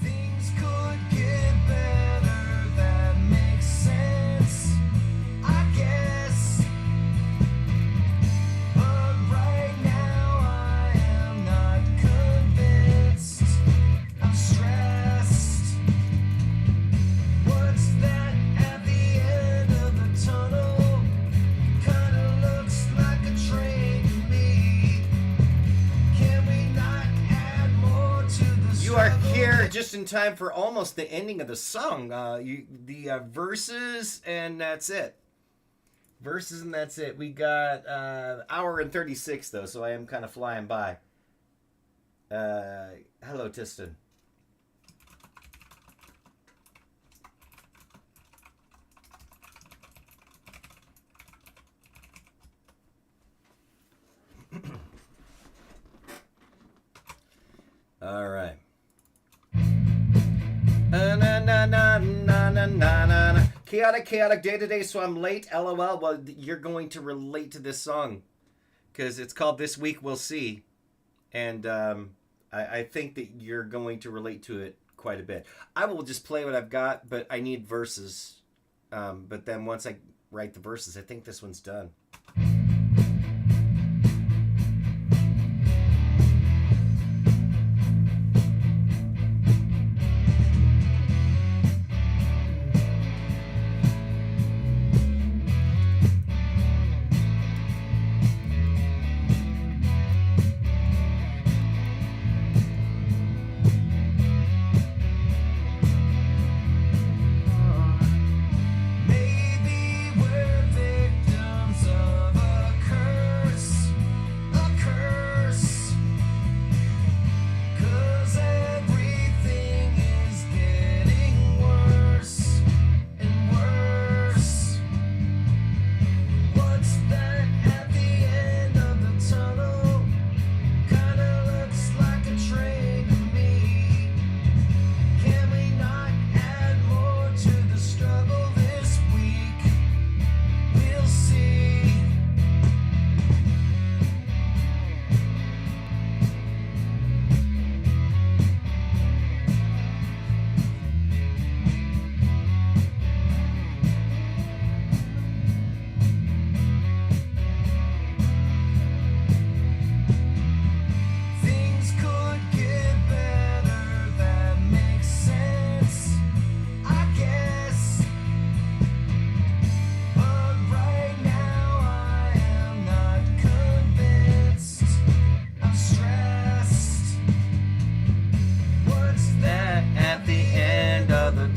Things could get better, that makes sense, I guess. But right now I am not convinced. I'm stressed. What's that at the end of the tunnel? Kinda looks like a train to me. Can we not add more to the You are here just in time for almost the ending of the song. The verses, and that's it. Verses, and that's it. We got hour and 36, though, so I am kind of flying by. Hello, Tiston. All right. Chaotic day today, so I'm late. LOL. Well, you're going to relate to this song because it's called "This Week We'll See," and I think that you're going to relate to it quite a bit. I will just play what I've got, but I need verses. But then once I write the verses, I think this one's done.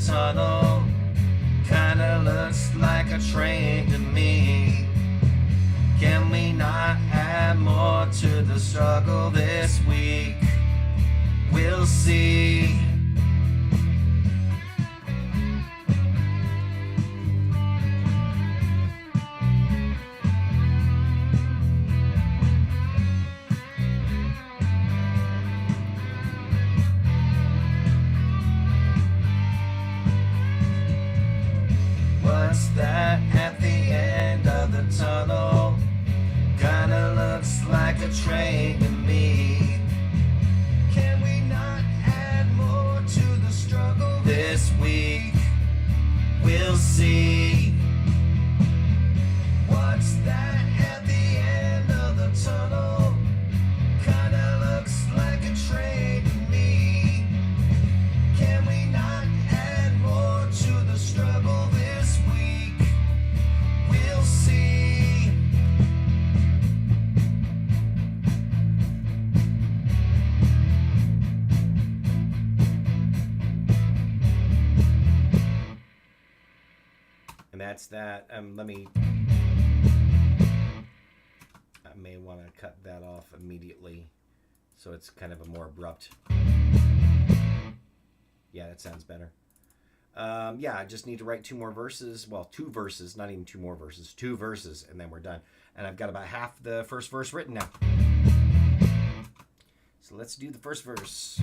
Tunnel kinda looks like a train to me. Can we not add more to the struggle this week? We'll see. What's that at the end of the tunnel? Kinda looks like a train to me. Can we not add more to the struggle this week? We'll see. What's that at the end of the tunnel? Kinda looks like a train to me. Can we not add more to the struggle this week? We'll see. And that's that. I may want to cut that off immediately so it's kind of a more abrupt. Yeah, that sounds better. Yeah, I just need to write 2 more verses. Well, 2 verses, not even 2 more verses. 2 verses, and then we're done. And I've got about half the first verse written now. So let's do the first verse.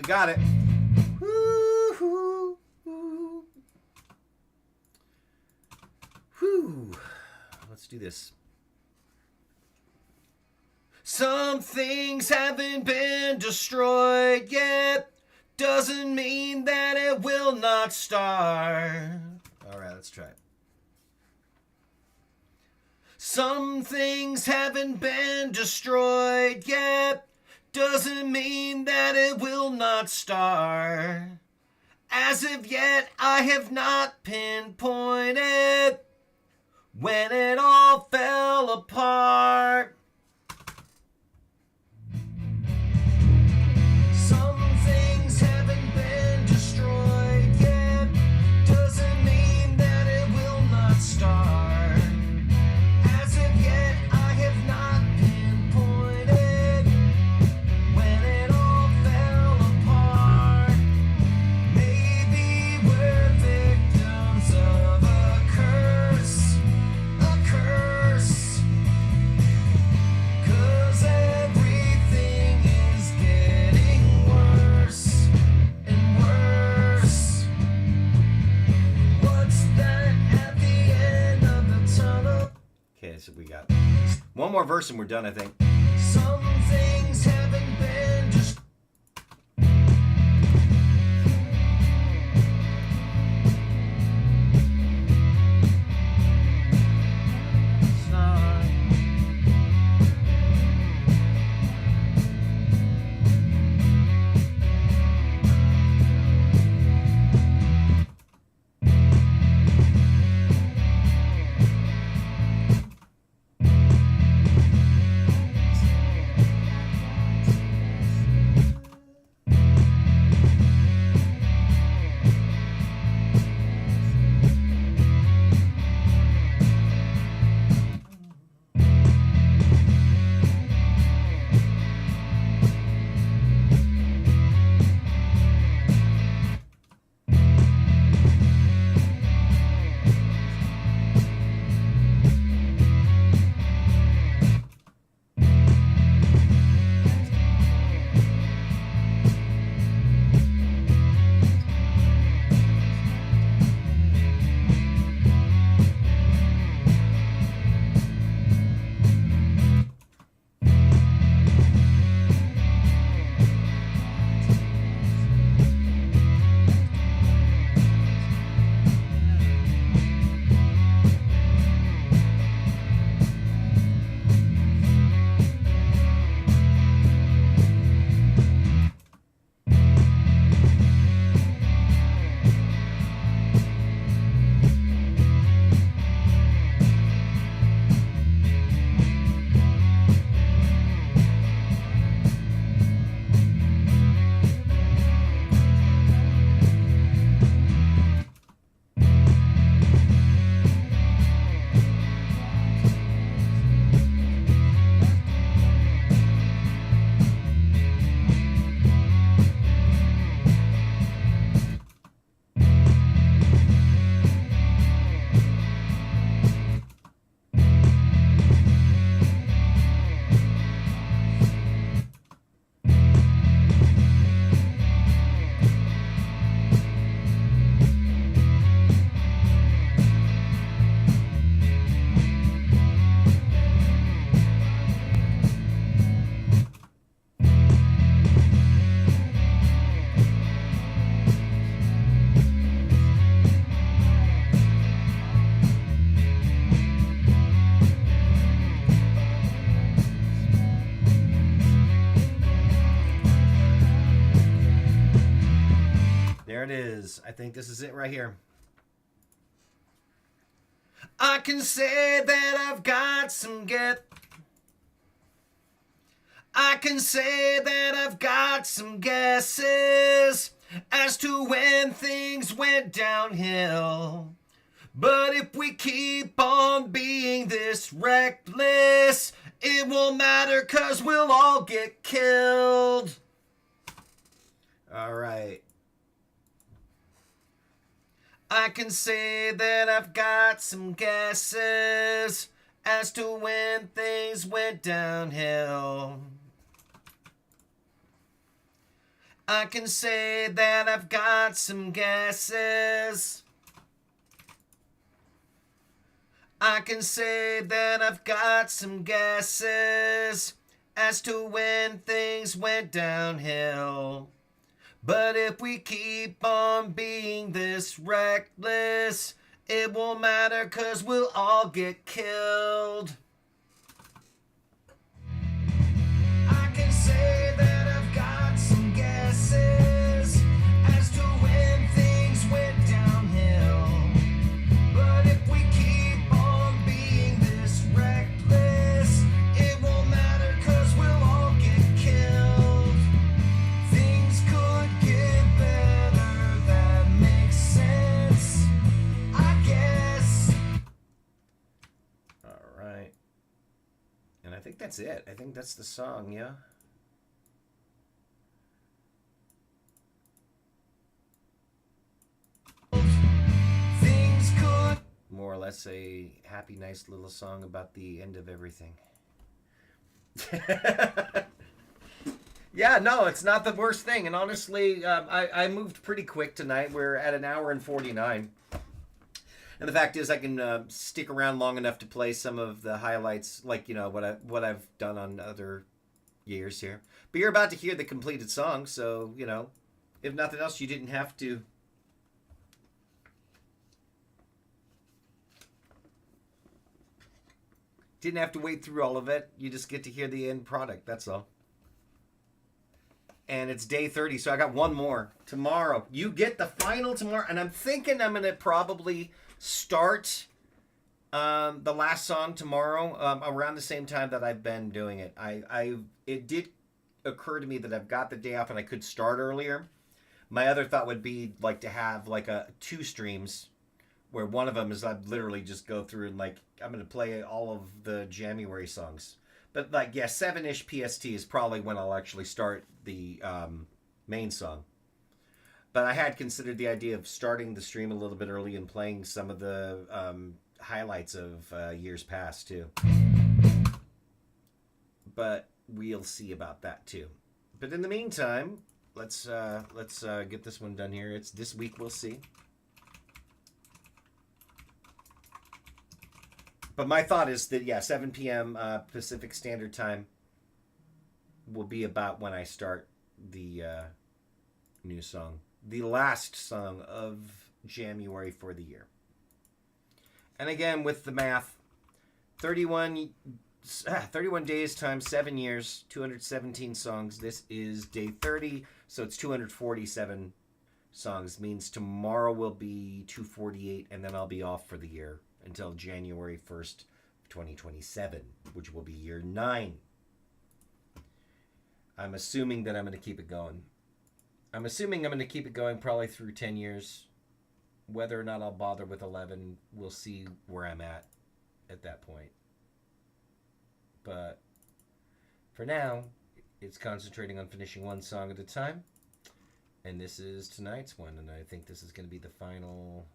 we got it. Woo-hoo, woo. Whew. Let's do this. Some things haven't been destroyed yet. Doesn't mean that it will not start. All right, let's try it. Some things haven't been destroyed yet. Doesn't mean that it will not start. As of yet, I have not pinpointed when it all fell apart. Some things haven't been destroyed yet. Doesn't mean that it will not start. As of yet, I have not pinpointed when it all fell apart. Maybe we're victims of a curse. A curse. 'Cause everything is getting worse and worse. What's that at the end of the tunnel? Okay, so we got one more verse and we're done, I think. Some things haven't been just. There it is. I think this is it right here. I can say that I've got some get. I can say that I've got some guesses as to when things went downhill. But if we keep on being this reckless, it won't matter 'cause we'll all get killed. All right. I can say that I've got some guesses as to when things went downhill. I can say that I've got some guesses. I can say that I've got some guesses as to when things went downhill. But if we keep on being this reckless, it won't matter 'cause we'll all get killed. I can say that I've got some guesses as to when things went downhill. But if we keep on being this reckless, it won't matter 'cause we'll all get killed. Things could get better, that makes sense, I guess. All right. And I think that's it. I think that's the song, yeah? Things could... More or less a happy, nice little song about the end of everything. Yeah, no, it's not the worst thing. And honestly, I moved pretty quick tonight. We're at an hour and 49. And the fact is, I can stick around long enough to play some of the highlights, like, you know, what I've done on other years here. But you're about to hear the completed song, so, you know, if nothing else, you didn't have to... Didn't have to wait through all of it. You just get to hear the end product, that's all. And it's day 30, so I got one more tomorrow. You get the final tomorrow, and I'm thinking I'm going to probably start the last song tomorrow around the same time that I've been doing it. It did occur to me that I've got the day off and I could start earlier. My other thought would be like to have like two streams where one of them is I literally just go through and like I'm going to play all of the Jamuary songs. But like, yeah, 7-ish PST is probably when I'll actually start the main song. But I had considered the idea of starting the stream a little bit early and playing some of the highlights of years past too. But we'll see about that too. But in the meantime, let's get this one done here. It's This Week We'll See. But my thought is that, yeah, 7 p.m. Pacific Standard Time will be about when I start the new song. The last song of Jamuary for the year. And again, with the math, 31 days times 7 years, 217 songs. This is day 30, so it's 247 songs. Means tomorrow will be 248, and then I'll be off for the year until January 1st, 2027, which will be year 9. I'm assuming that I'm going to keep it going. I'm assuming I'm going to keep it going probably through 10 years. Whether or not I'll bother with 11, we'll see where I'm at that point. But for now, it's concentrating on finishing one song at a time. And this is tonight's one, and I think this is going to be the final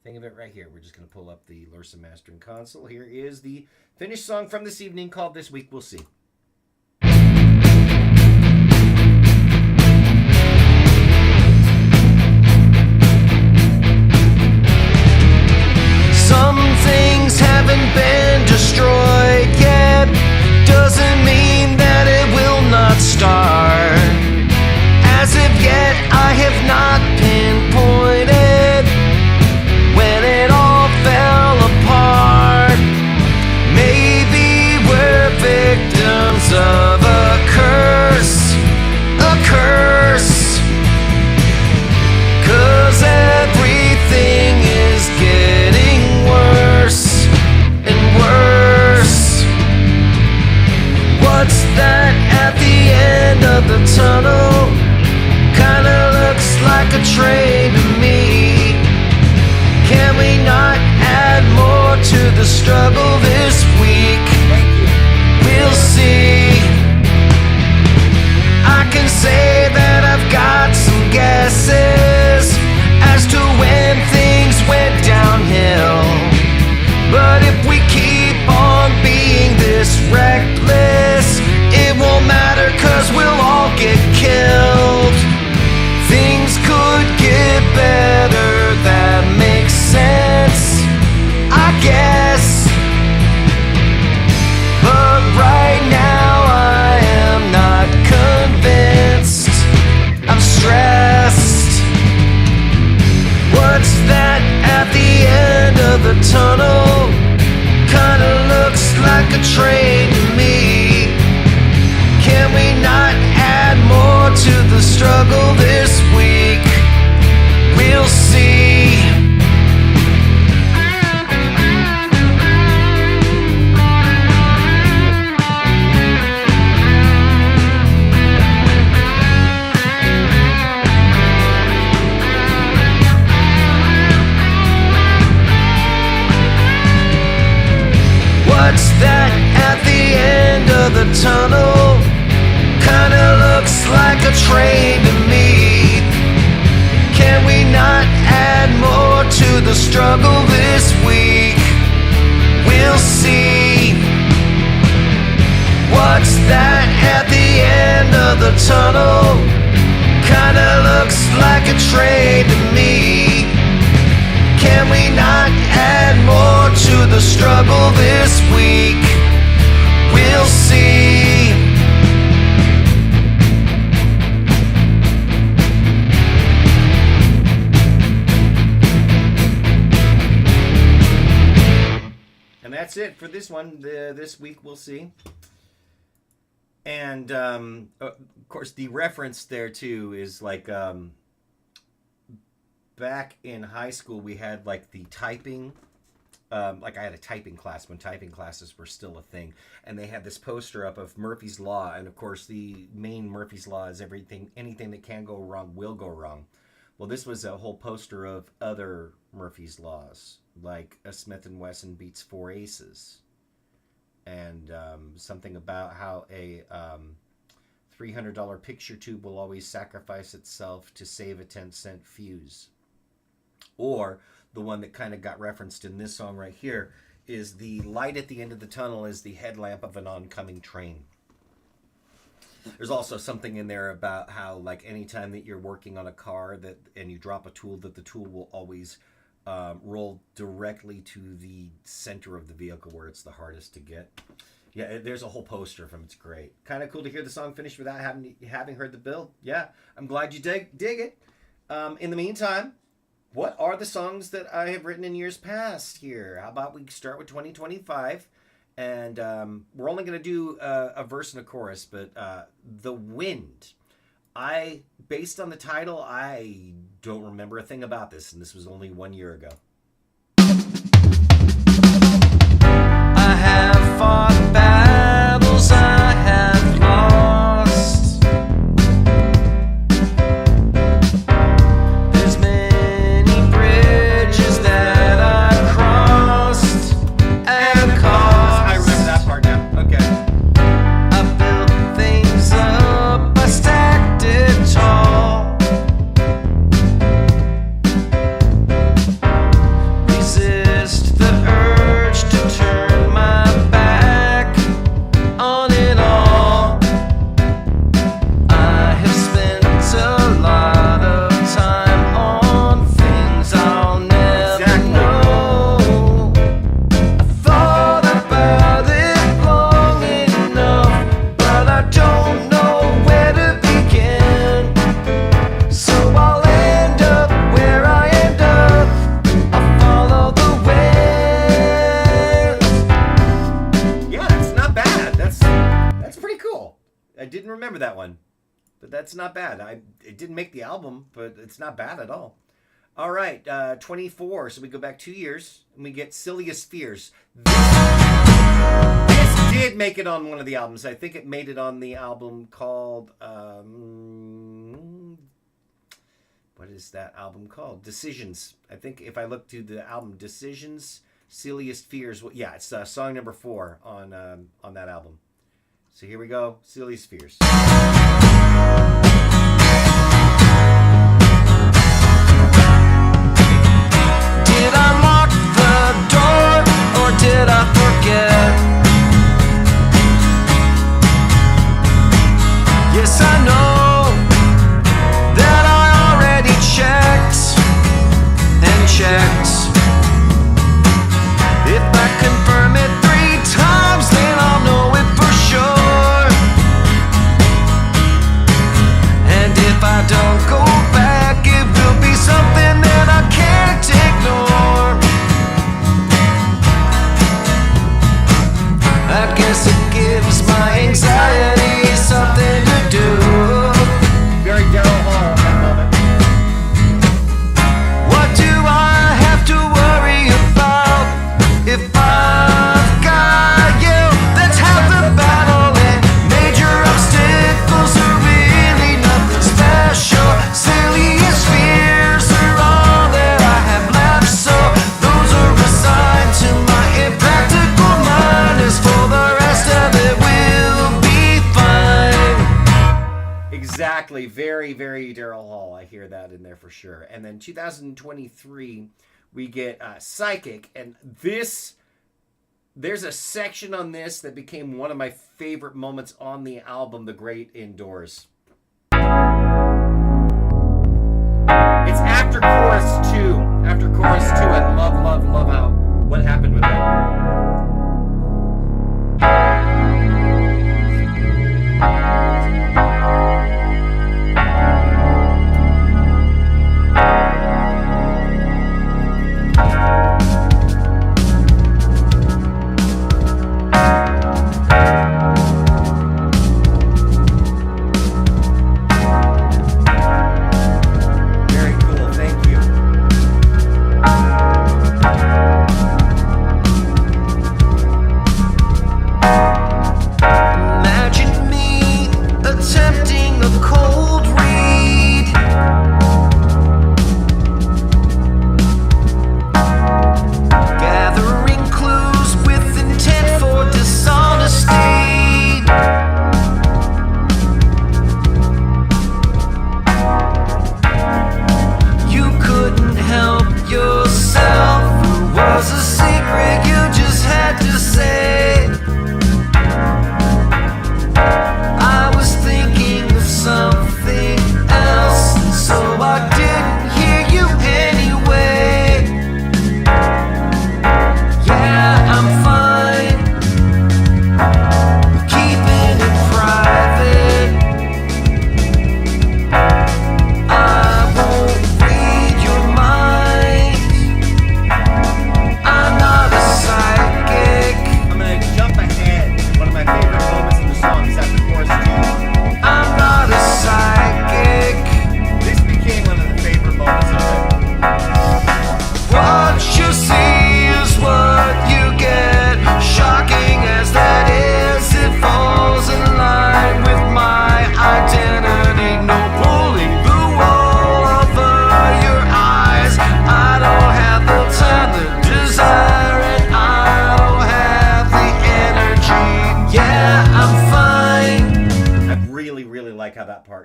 thing of it right here. We're just going to pull up the Lursa Mastering Console. Here is the finished song from this evening called This Week We'll See. Some things haven't been destroyed yet. Doesn't mean that it will not start. As of yet, I have not pinpointed when it all fell apart. Maybe we're victims the tunnel kinda looks like a train to me. Can we not add more to the struggle this week? We'll see. What's that at the end of the tunnel? Kinda looks like a train to me. Can we not add more to the struggle this week? We'll see. What's that at the end of the tunnel? Kinda looks like a train to me. Can we not add more to the struggle this week? We'll see. And that's it for this one. This week we'll see. And of course, the reference there too is like back in high school, we had like the typing. Like I had a typing class when typing classes were still a thing, and they had this poster up of Murphy's Law, and of course the main Murphy's Law is anything that can go wrong will go wrong. Well, this was a whole poster of other Murphy's Laws, like a Smith & Wesson beats 4 aces, and something about how a $300 picture tube will always sacrifice itself to save a 10-cent fuse. Or the one that kind of got referenced in this song right here is the light at the end of the tunnel is the headlamp of an oncoming train. There's also something in there about how, like, anytime that you're working on a car and you drop a tool, that the tool will always roll directly to the center of the vehicle where it's the hardest to get. Yeah, there's a whole poster from it. It's great. Kind of cool to hear the song finished without having heard the build. Yeah, I'm glad you dig it. In the meantime, what are the songs that I have written in years past here? How about we start with 2025? And we're only going to do a verse and a chorus, but The Wind. Based on the title, I don't remember a thing about this, and this was only 1 year ago. I have fought battles I have lost. There's many bridges that I crossed and caused. I remember that part now. Okay. I built things up, I stacked it tall. Resist the urge to turn my back on it all. I have spent a lot of time on things I'll never know. I thought about it long enough, but I don't know where to begin. So I'll end up where I end up. I'll follow the wind. Yeah, that's not bad. That's pretty cool. I didn't remember that one, but that's not bad. It didn't make the album, but it's not bad at all. All right, 24. So we go back 2 years, and we get Silliest Fears. This did make it on one of the albums. I think it made it on the album called what is that album called? Decisions. I think if I look to the album Decisions, Silliest Fears. Well, yeah, it's song number 4 on that album. So here we go, Silliest Fears. Did I lock the door or did I forget? Yes, I know that I already checked and checked. If I confirm it 3 times, then I'll know it for sure. exactly. Very, very Daryl Hall. I hear that in there for sure. And then 2023, we get Psychic. And this, there's a section on this that became one of my favorite moments on the album, The Great Indoors. It's after chorus 2. After chorus 2, I love how what happened with that.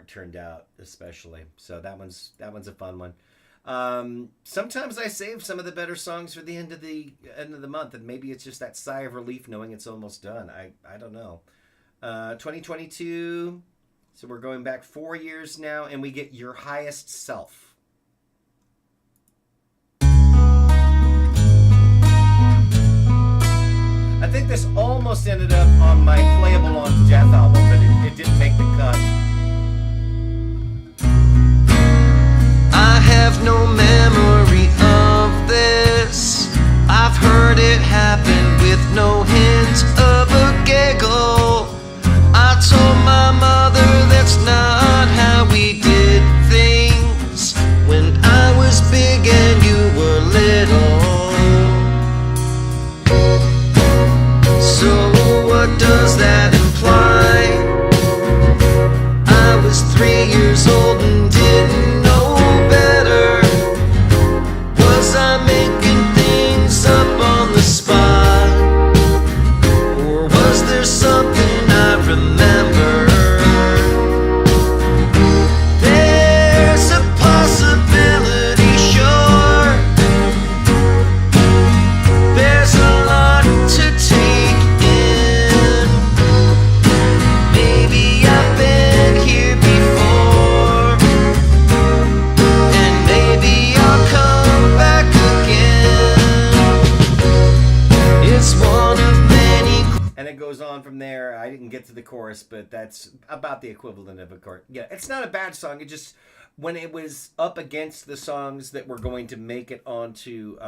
Turned out, especially. So that one's a fun one. Sometimes I save some of the better songs for the end of the month, and maybe it's just that sigh of relief knowing it's almost done. I don't know. 2022. So we're going back 4 years now, and we get Your Highest Self. I think this almost ended up on my Playable on Death album, but it didn't make the cut. I have no memory of this. I've heard it happen with no hint of a giggle. I told my mother that's not how we did things when I was big and you were little. So what does that imply? I was 3 years old and didn't know better. Was I making things up on the spot? Or was there something I remember? There's a possibility, sure. There's a lot to take in. Maybe I've been here before, and maybe I'll come back again. It's one of many. And it goes on from there. I didn't get to the chorus, but that's about the equivalent of a chorus. Yeah, it's not a bad song. It just, when it was up against the songs that were going to make it onto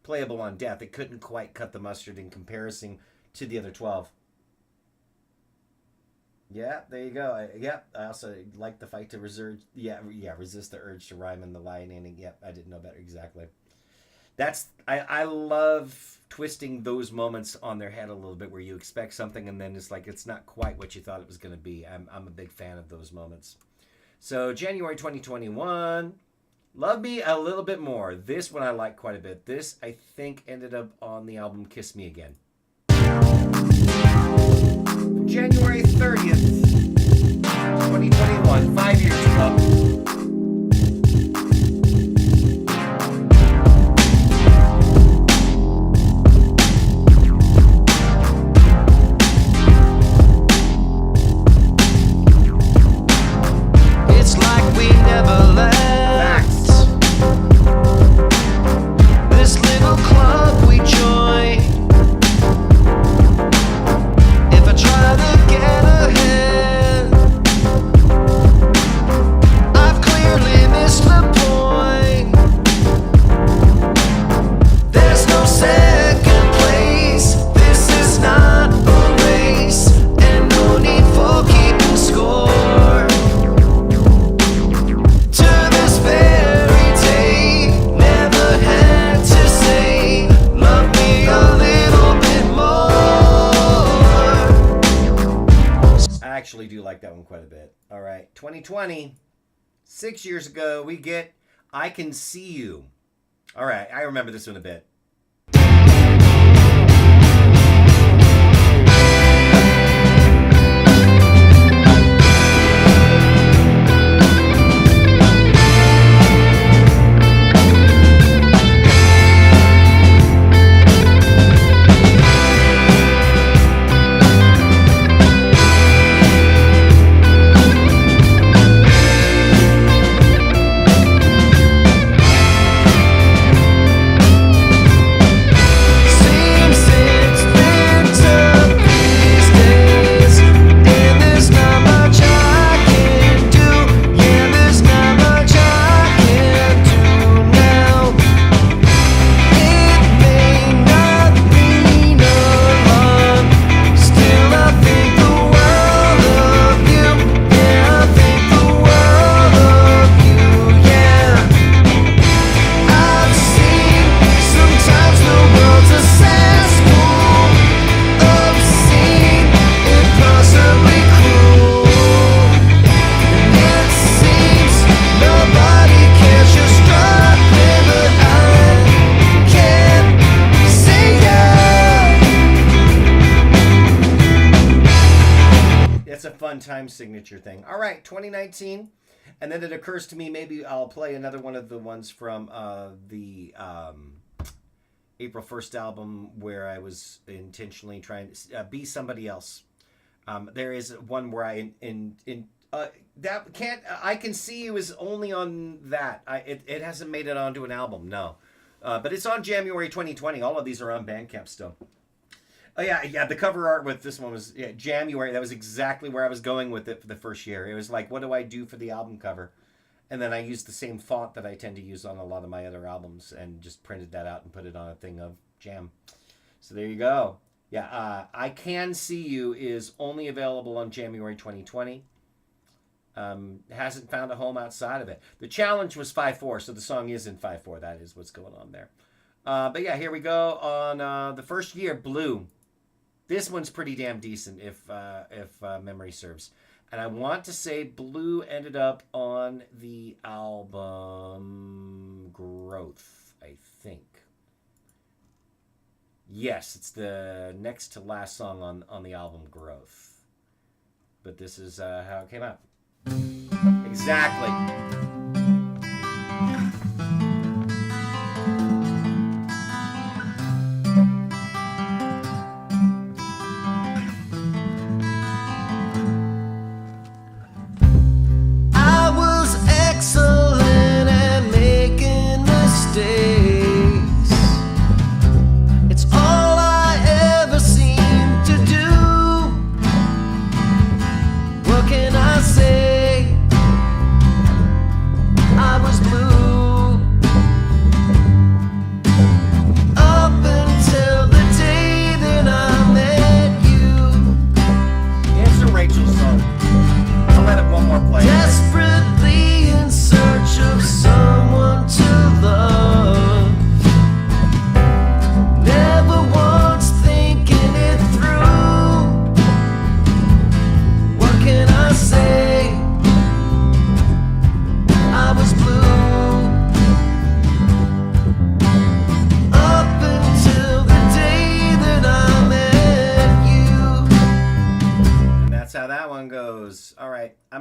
Playable on Death, it couldn't quite cut the mustard in comparison to the other 12. Yeah, there you go. I also like the fight to resist the urge to rhyme in the line ending. Yep, I didn't know better. Exactly. I love twisting those moments on their head a little bit, where you expect something and then it's like it's not quite what you thought it was going to be. I'm a big fan of those moments. So January 2021, Love Me a Little Bit More. This one I like quite a bit. This, I think, ended up on the album Kiss Me Again. January 30th. 2021, 5 years ago. It's like we never left. This little club we join. If I try to get ahead, I've clearly missed the point. There's no second place. This is not a race, and no need for keeping score. To this very day, never had to say, love me a little bit more. I actually do like that one quite a bit. All right, 2020, 6 years ago, we get I Can See You. All right, I remember this one a bit. Time signature thing. All right, 2019, and then it occurs to me maybe I'll play another one of the ones from the April 1st album where I was intentionally trying to be somebody else. There is one where I that can't I Can See You is only on that. It hasn't made it onto an album, no, but it's on Jamuary 2020. All of these are on Bandcamp still. Oh yeah. The cover art with this one was Jamuary. That was exactly where I was going with it for the first year. It was like, what do I do for the album cover? And then I used the same font that I tend to use on a lot of my other albums, and just printed that out and put it on a thing of Jam. So there you go. Yeah, I Can See You is only available on Jamuary 2020. Hasn't found a home outside of it. The challenge was 5/4, so the song is in 5/4. That is what's going on there. But yeah, here we go on the first year, Blue. This one's pretty damn decent if memory serves. And I want to say Blue ended up on the album Growth, I think. Yes, it's the next to last song on the album Growth. But this is how it came out. Exactly.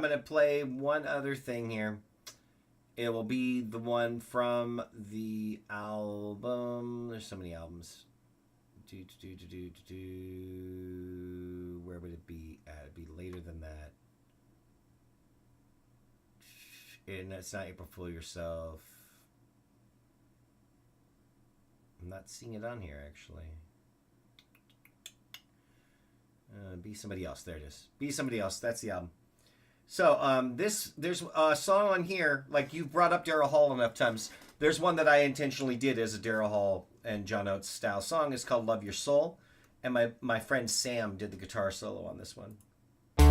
I'm going to play one other thing here. It will be the one from the album. There's so many albums. Where would it be at? It'd be later than that. And it's not April Fool Yourself. I'm not seeing it on here, actually. Be Somebody Else. There it is. Be Somebody Else. That's the album. So there's a song on here, like you've brought up Daryl Hall enough times. There's one that I intentionally did as a Daryl Hall and John Oates style song. It's called Love Your Soul. And my friend Sam did the guitar solo on this one. So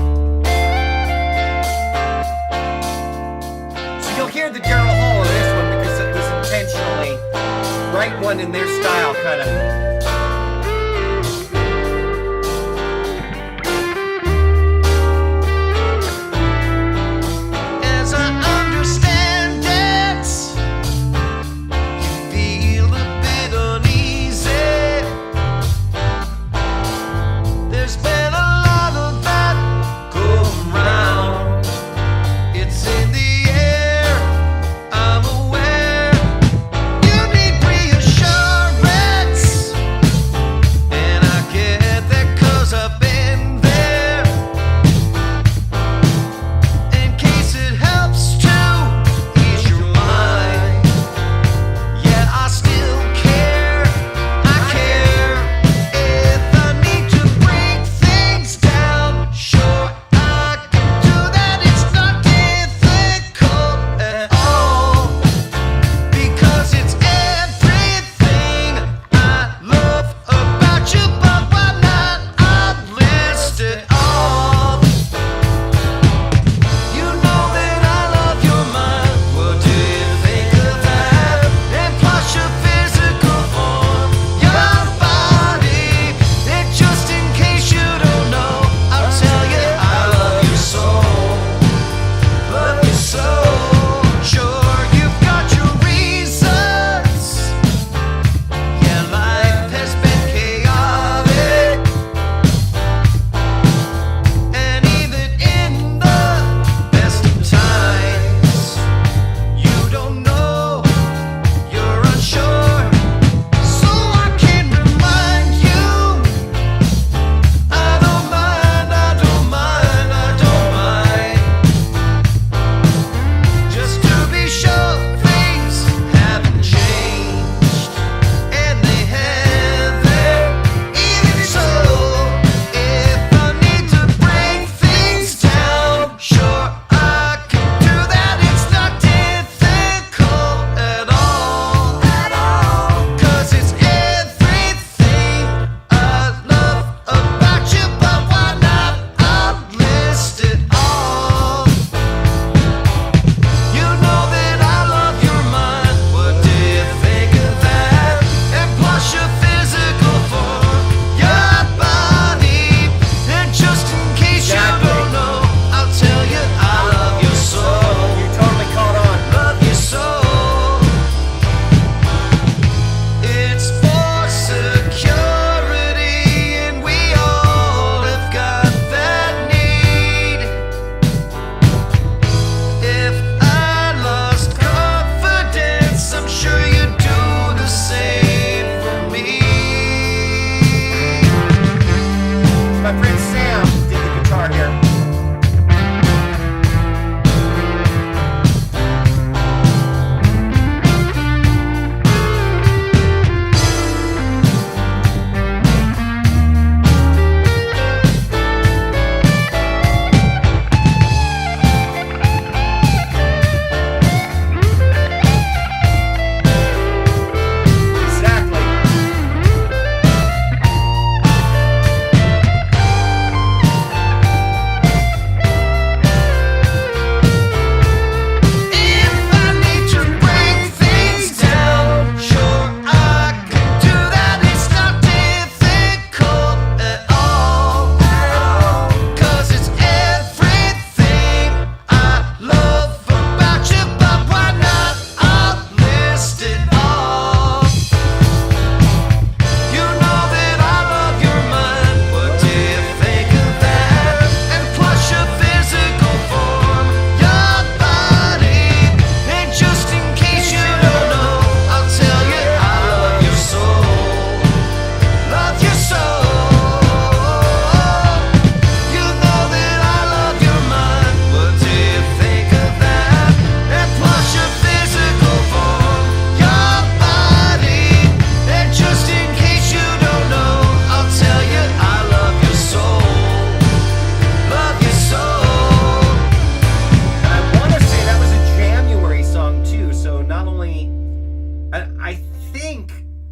you'll hear the Daryl Hall in this one because it was intentionally write one in their style, kind of. Reassurance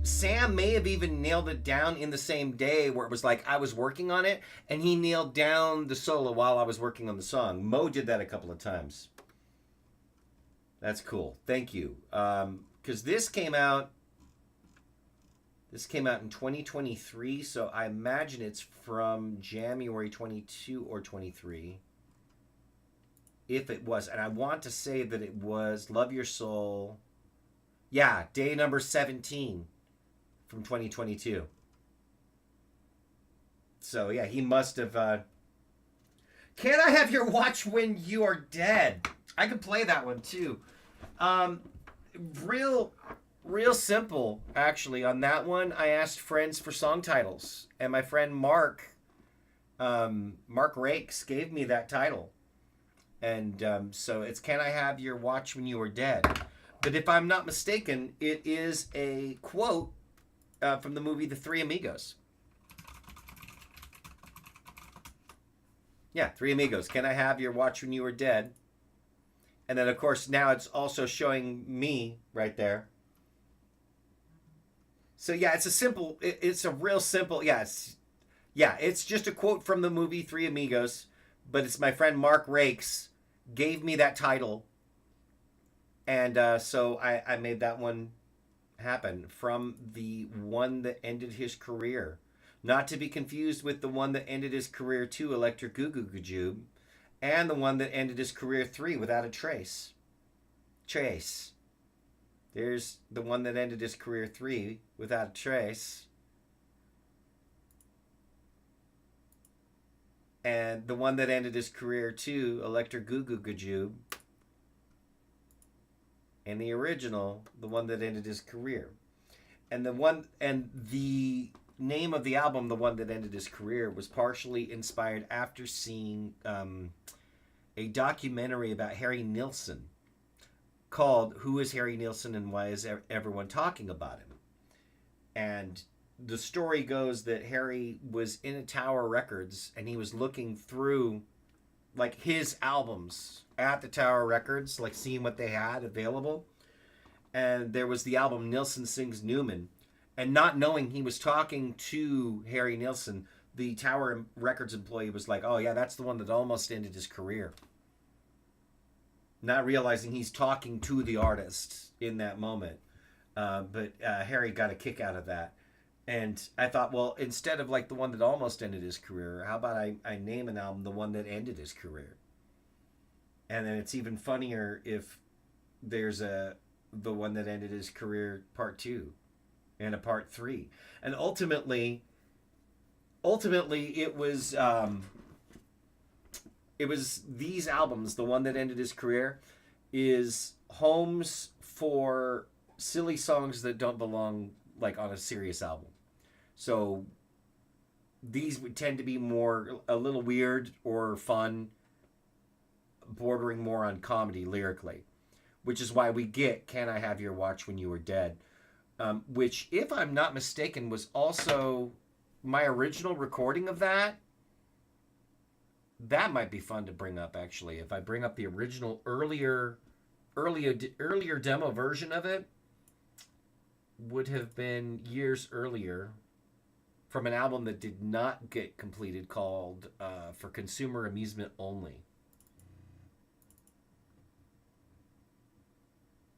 Sam may have even nailed it down in the same day where it was like I was working on it and he nailed down the solo while I was working on the song. Mo did that a couple of times. That's cool. Thank you. Because this came out in 2023, so I imagine it's from January 22 or 23. If it was, and I want to say that it was Love Your Soul. Yeah, day number 17 from 2022. So yeah, he must have. Can I have your watch when you are dead? I could play that one too. Real simple actually. On that one, I asked friends for song titles, and my friend Mark Rakes gave me that title, and so it's "Can I Have Your Watch When You Are Dead?" But if I'm not mistaken, it is a quote from the movie The Three Amigos. Yeah, Three Amigos. Can I have your watch when you are dead? And then, of course, now it's also showing me right there. So, yeah, it's a real simple, it's just a quote from the movie Three Amigos, but it's my friend Mark Rakes gave me that title. And so I made that one happen from the one that ended his career. Not to be confused with the one that ended his career 2, Electric Goo Goo Gajoob, and the one that ended his career 3, Without a Trace. Trace. There's the one that ended his career 3, Without a Trace. And the one that ended his career 2, Electric Goo Goo Gajoob. And the original, the one that ended his career. And the name of the album, the one that ended his career, was partially inspired after seeing a documentary about Harry Nilsson called Who is Harry Nilsson and Why is Everyone Talking About Him? And the story goes that Harry was in a Tower Records and he was looking through like his albums at the Tower Records, like seeing what they had available. And there was the album Nilsson Sings Newman. And not knowing he was talking to Harry Nilsson, the Tower Records employee was like, oh yeah, that's the one that almost ended his career. Not realizing he's talking to the artist in that moment. But Harry got a kick out of that. And I thought, well, instead of like the one that almost ended his career, how about I name an album the one that ended his career? And then it's even funnier if there's the one that ended his career part 2 and a part 3. And ultimately it was these albums, the one that ended his career, is homes for silly songs that don't belong like on a serious album. So these would tend to be a little weird or fun, bordering more on comedy lyrically, which is why we get Can I Have Your Watch When You Are Dead, which, if I'm not mistaken, was also my original recording of that. That might be fun to bring up, actually. If I bring up the original earlier demo version of it, would have been years earlier, from an album that did not get completed called For Consumer Amusement Only.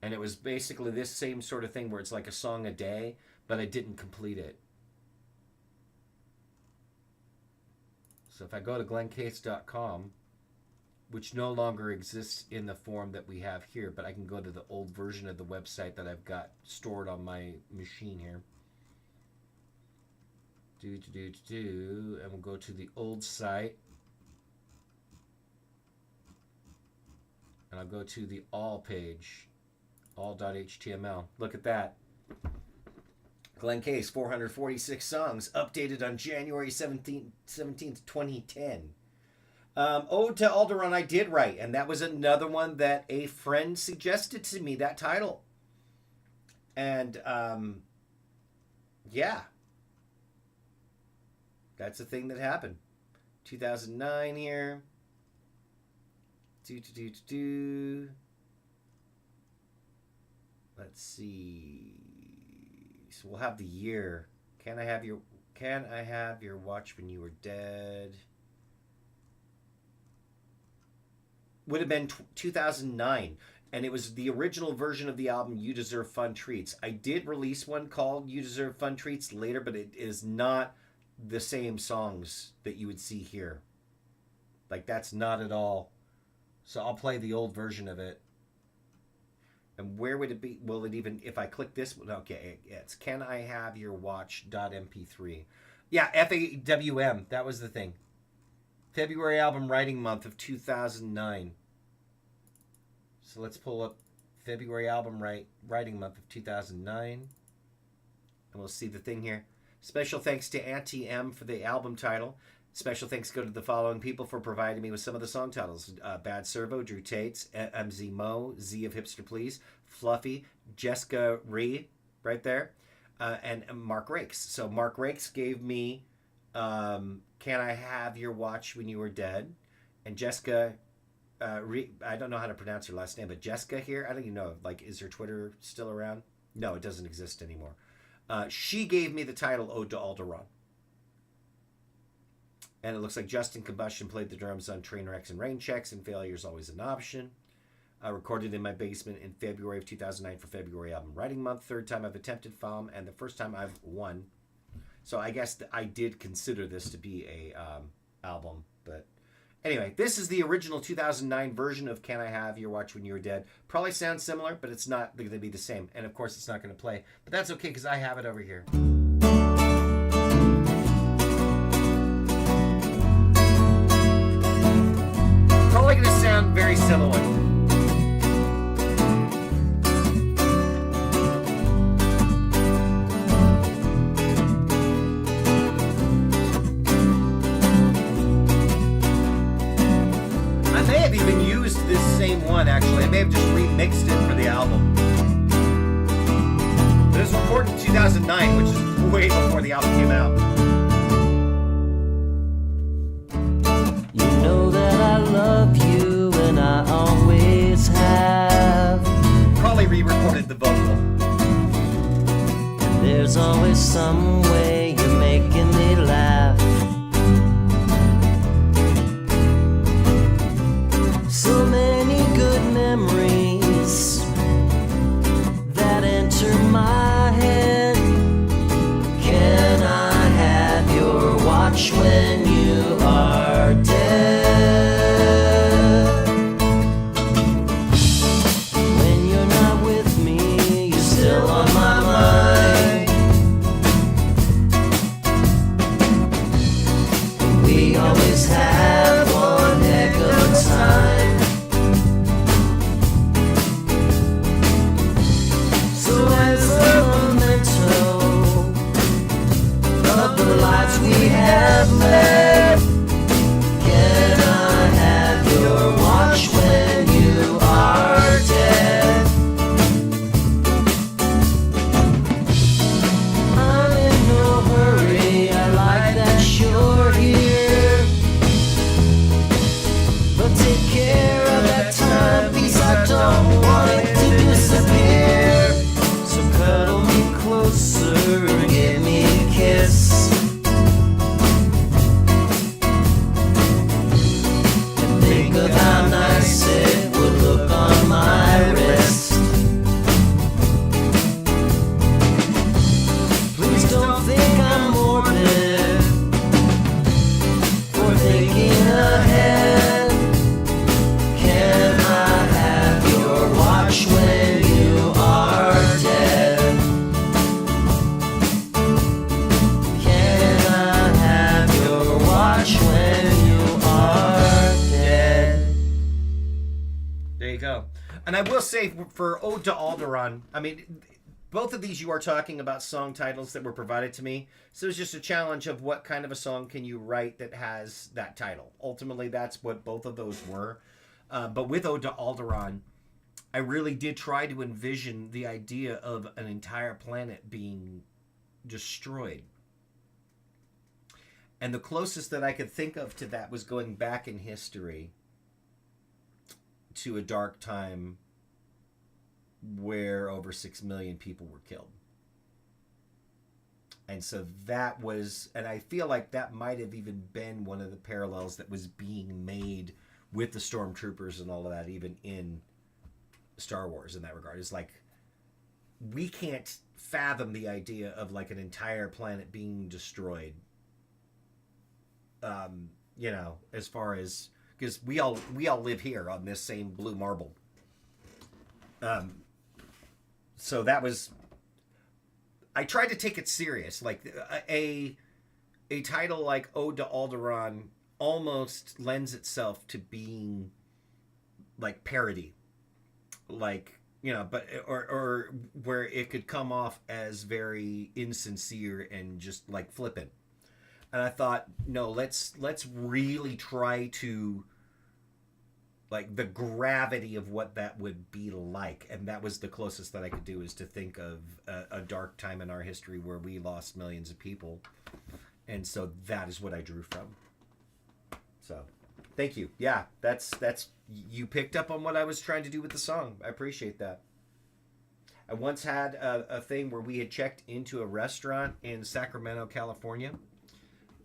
And it was basically this same sort of thing where it's like a song a day, but I didn't complete it. So if I go to glencase.com, which no longer exists in the form that we have here, but I can go to the old version of the website that I've got stored on my machine here. And we'll go to the old site. And I'll go to the all page, all.html. Look at that. Glenn Case, 446 songs, updated on January 17th, 2010. Ode to Alderaan I did write, and that was another one that a friend suggested to me, that title. And, yeah. That's a thing that happened. 2009 here. Let's see. So we'll have the year. Can I have your watch when you were dead? Would have been 2009, and it was the original version of the album You Deserve Fun Treats. I did release one called You Deserve Fun Treats later, but it is not the same songs that you would see here. Like, that's not at all. So I'll play the old version of it. And where would it be? Will it even, if I click this? Okay, it's Can I Have Your Watch.mp3. Yeah, FAWM. That was the thing. February album writing month of 2009. So let's pull up February album writing month of 2009. And we'll see the thing here. Special thanks to Auntie M for the album title. Special thanks go to the following people for providing me with some of the song titles. Bad Servo, Drew Tates, MZ Mo, Z of Hipster Please, Fluffy, Jessica Ree, right there, and Mark Rakes. So Mark Rakes gave me Can I Have Your Watch When You Were Dead? And Jessica, I don't know how to pronounce her last name, but Jessica here, I don't even know, like, is her Twitter still around? No, it doesn't exist anymore. She gave me the title Ode to Alderaan. And it looks like Justin Combustion played the drums on Trainwrecks and Rain Checks, and Failure's Always an Option. I recorded in my basement in February of 2009 for February album writing month. Third time I've attempted FALM, and the first time I've won. So I guess I did consider this to be a album. But anyway, this is the original 2009 version of Can I Have Your Watch When You Were Dead. Probably sounds similar, but it's not going to be the same. And of course, it's not going to play. But that's okay, because I have it over here. Probably going to sound very similar. I may have even used this same one, actually. I may have just remixed it for the album. But it was recorded in 2009, which is way before the album came out. Love you and I always have. Probably re-recorded the vocal. There's always some way you're making me laugh. So many good memories that enter my head. Can I have your watch when you are dead? Have one heck of a time. So as a memento of the lives we have led, can I have your watch when you are dead? I'm in no hurry, I like that you're here. Take care of that timepiece, I don't want it to disappear. So cuddle me closer and give me a kiss. And think of how nice it would look on my wrist. Please don't think I'm morbid for thinking ahead. When you are dead, can I have your watch when you are dead? There you go. And I will say, for Ode to Alderaan, I mean, both of these you are talking about song titles that were provided to me. So it's just a challenge of what kind of a song can you write that has that title. Ultimately, that's what both of those were. But with Ode to Alderaan, I really did try to envision the idea of an entire planet being destroyed. And the closest that I could think of to that was going back in history to a dark time where over 6 million people were killed. And so that was, and I feel like that might have even been one of the parallels that was being made with the stormtroopers and all of that, even in Star Wars in that regard. Is like, we can't fathom the idea of like an entire planet being destroyed. You know, as far as, because we all live here on this same blue marble. So that was, I tried to take it serious. Like a title like Ode to Alderaan almost lends itself to being like parody, like, you know, but or where it could come off as very insincere and just like flippant. And I thought, no, let's really try to, like, the gravity of what that would be like. And that was the closest that I could do, is to think of a dark time in our history where we lost millions of people. And so that is what I drew from. So thank you. Yeah, that's you picked up on what I was trying to do with the song. I appreciate that. I once had a thing where we had checked into a restaurant in Sacramento, California,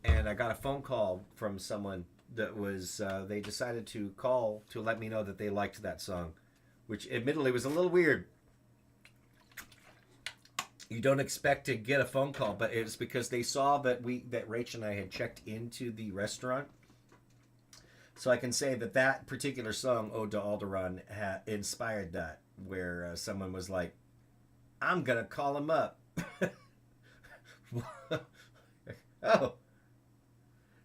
and I got a phone call from someone that was, they decided to call to let me know that they liked that song, which admittedly was a little weird. You don't expect to get a phone call, but it was because they saw that Rach and I had checked into the restaurant. So I can say that that particular song, Ode to Alderaan, inspired that, where someone was like, I'm going to call him up. Oh.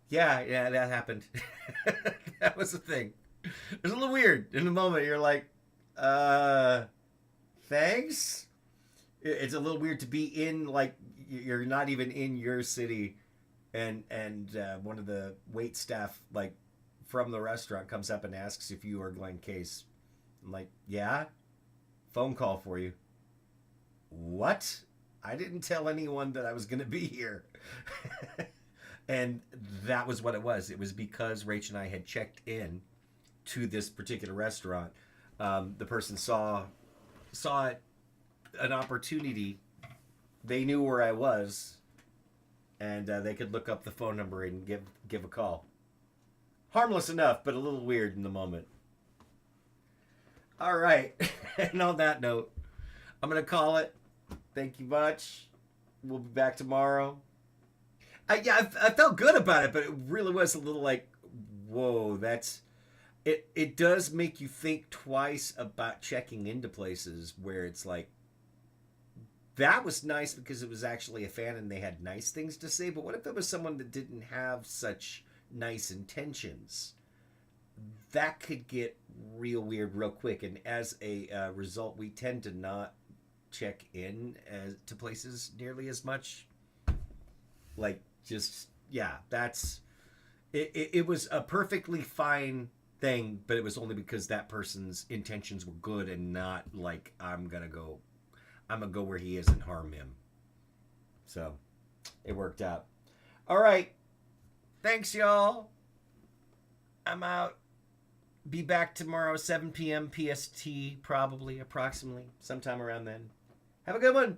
Yeah, that happened. That was the thing. It was a little weird. In the moment, you're like, thanks? It's a little weird to be in, like, you're not even in your city, and one of the wait staff, like, from the restaurant comes up and asks if you are Glenn Case. I'm like, yeah? Phone call for you. What? I didn't tell anyone that I was going to be here. And that was what it was. It was because Rach and I had checked in to this particular restaurant. The person saw it, an opportunity. They knew where I was, and they could look up the phone number and give a call. Harmless enough, but a little weird in the moment. All right. And on that note, I'm going to call it. Thank you much. We'll be back tomorrow. I felt good about it, but it really was a little like, whoa, that's... It does make you think twice about checking into places where it's like, that was nice because it was actually a fan and they had nice things to say, but what if it was someone that didn't have such nice intentions? That could get real weird real quick, and as a result, we tend to not check in to places nearly as much. Like, just, yeah, that's... It was a perfectly fine thing, but it was only because that person's intentions were good and not like, I'm gonna go where he is and harm him. So it worked out. All right, thanks y'all. I'm out. Be back tomorrow, 7 p.m. PST, probably, approximately, sometime around then. Have a good one.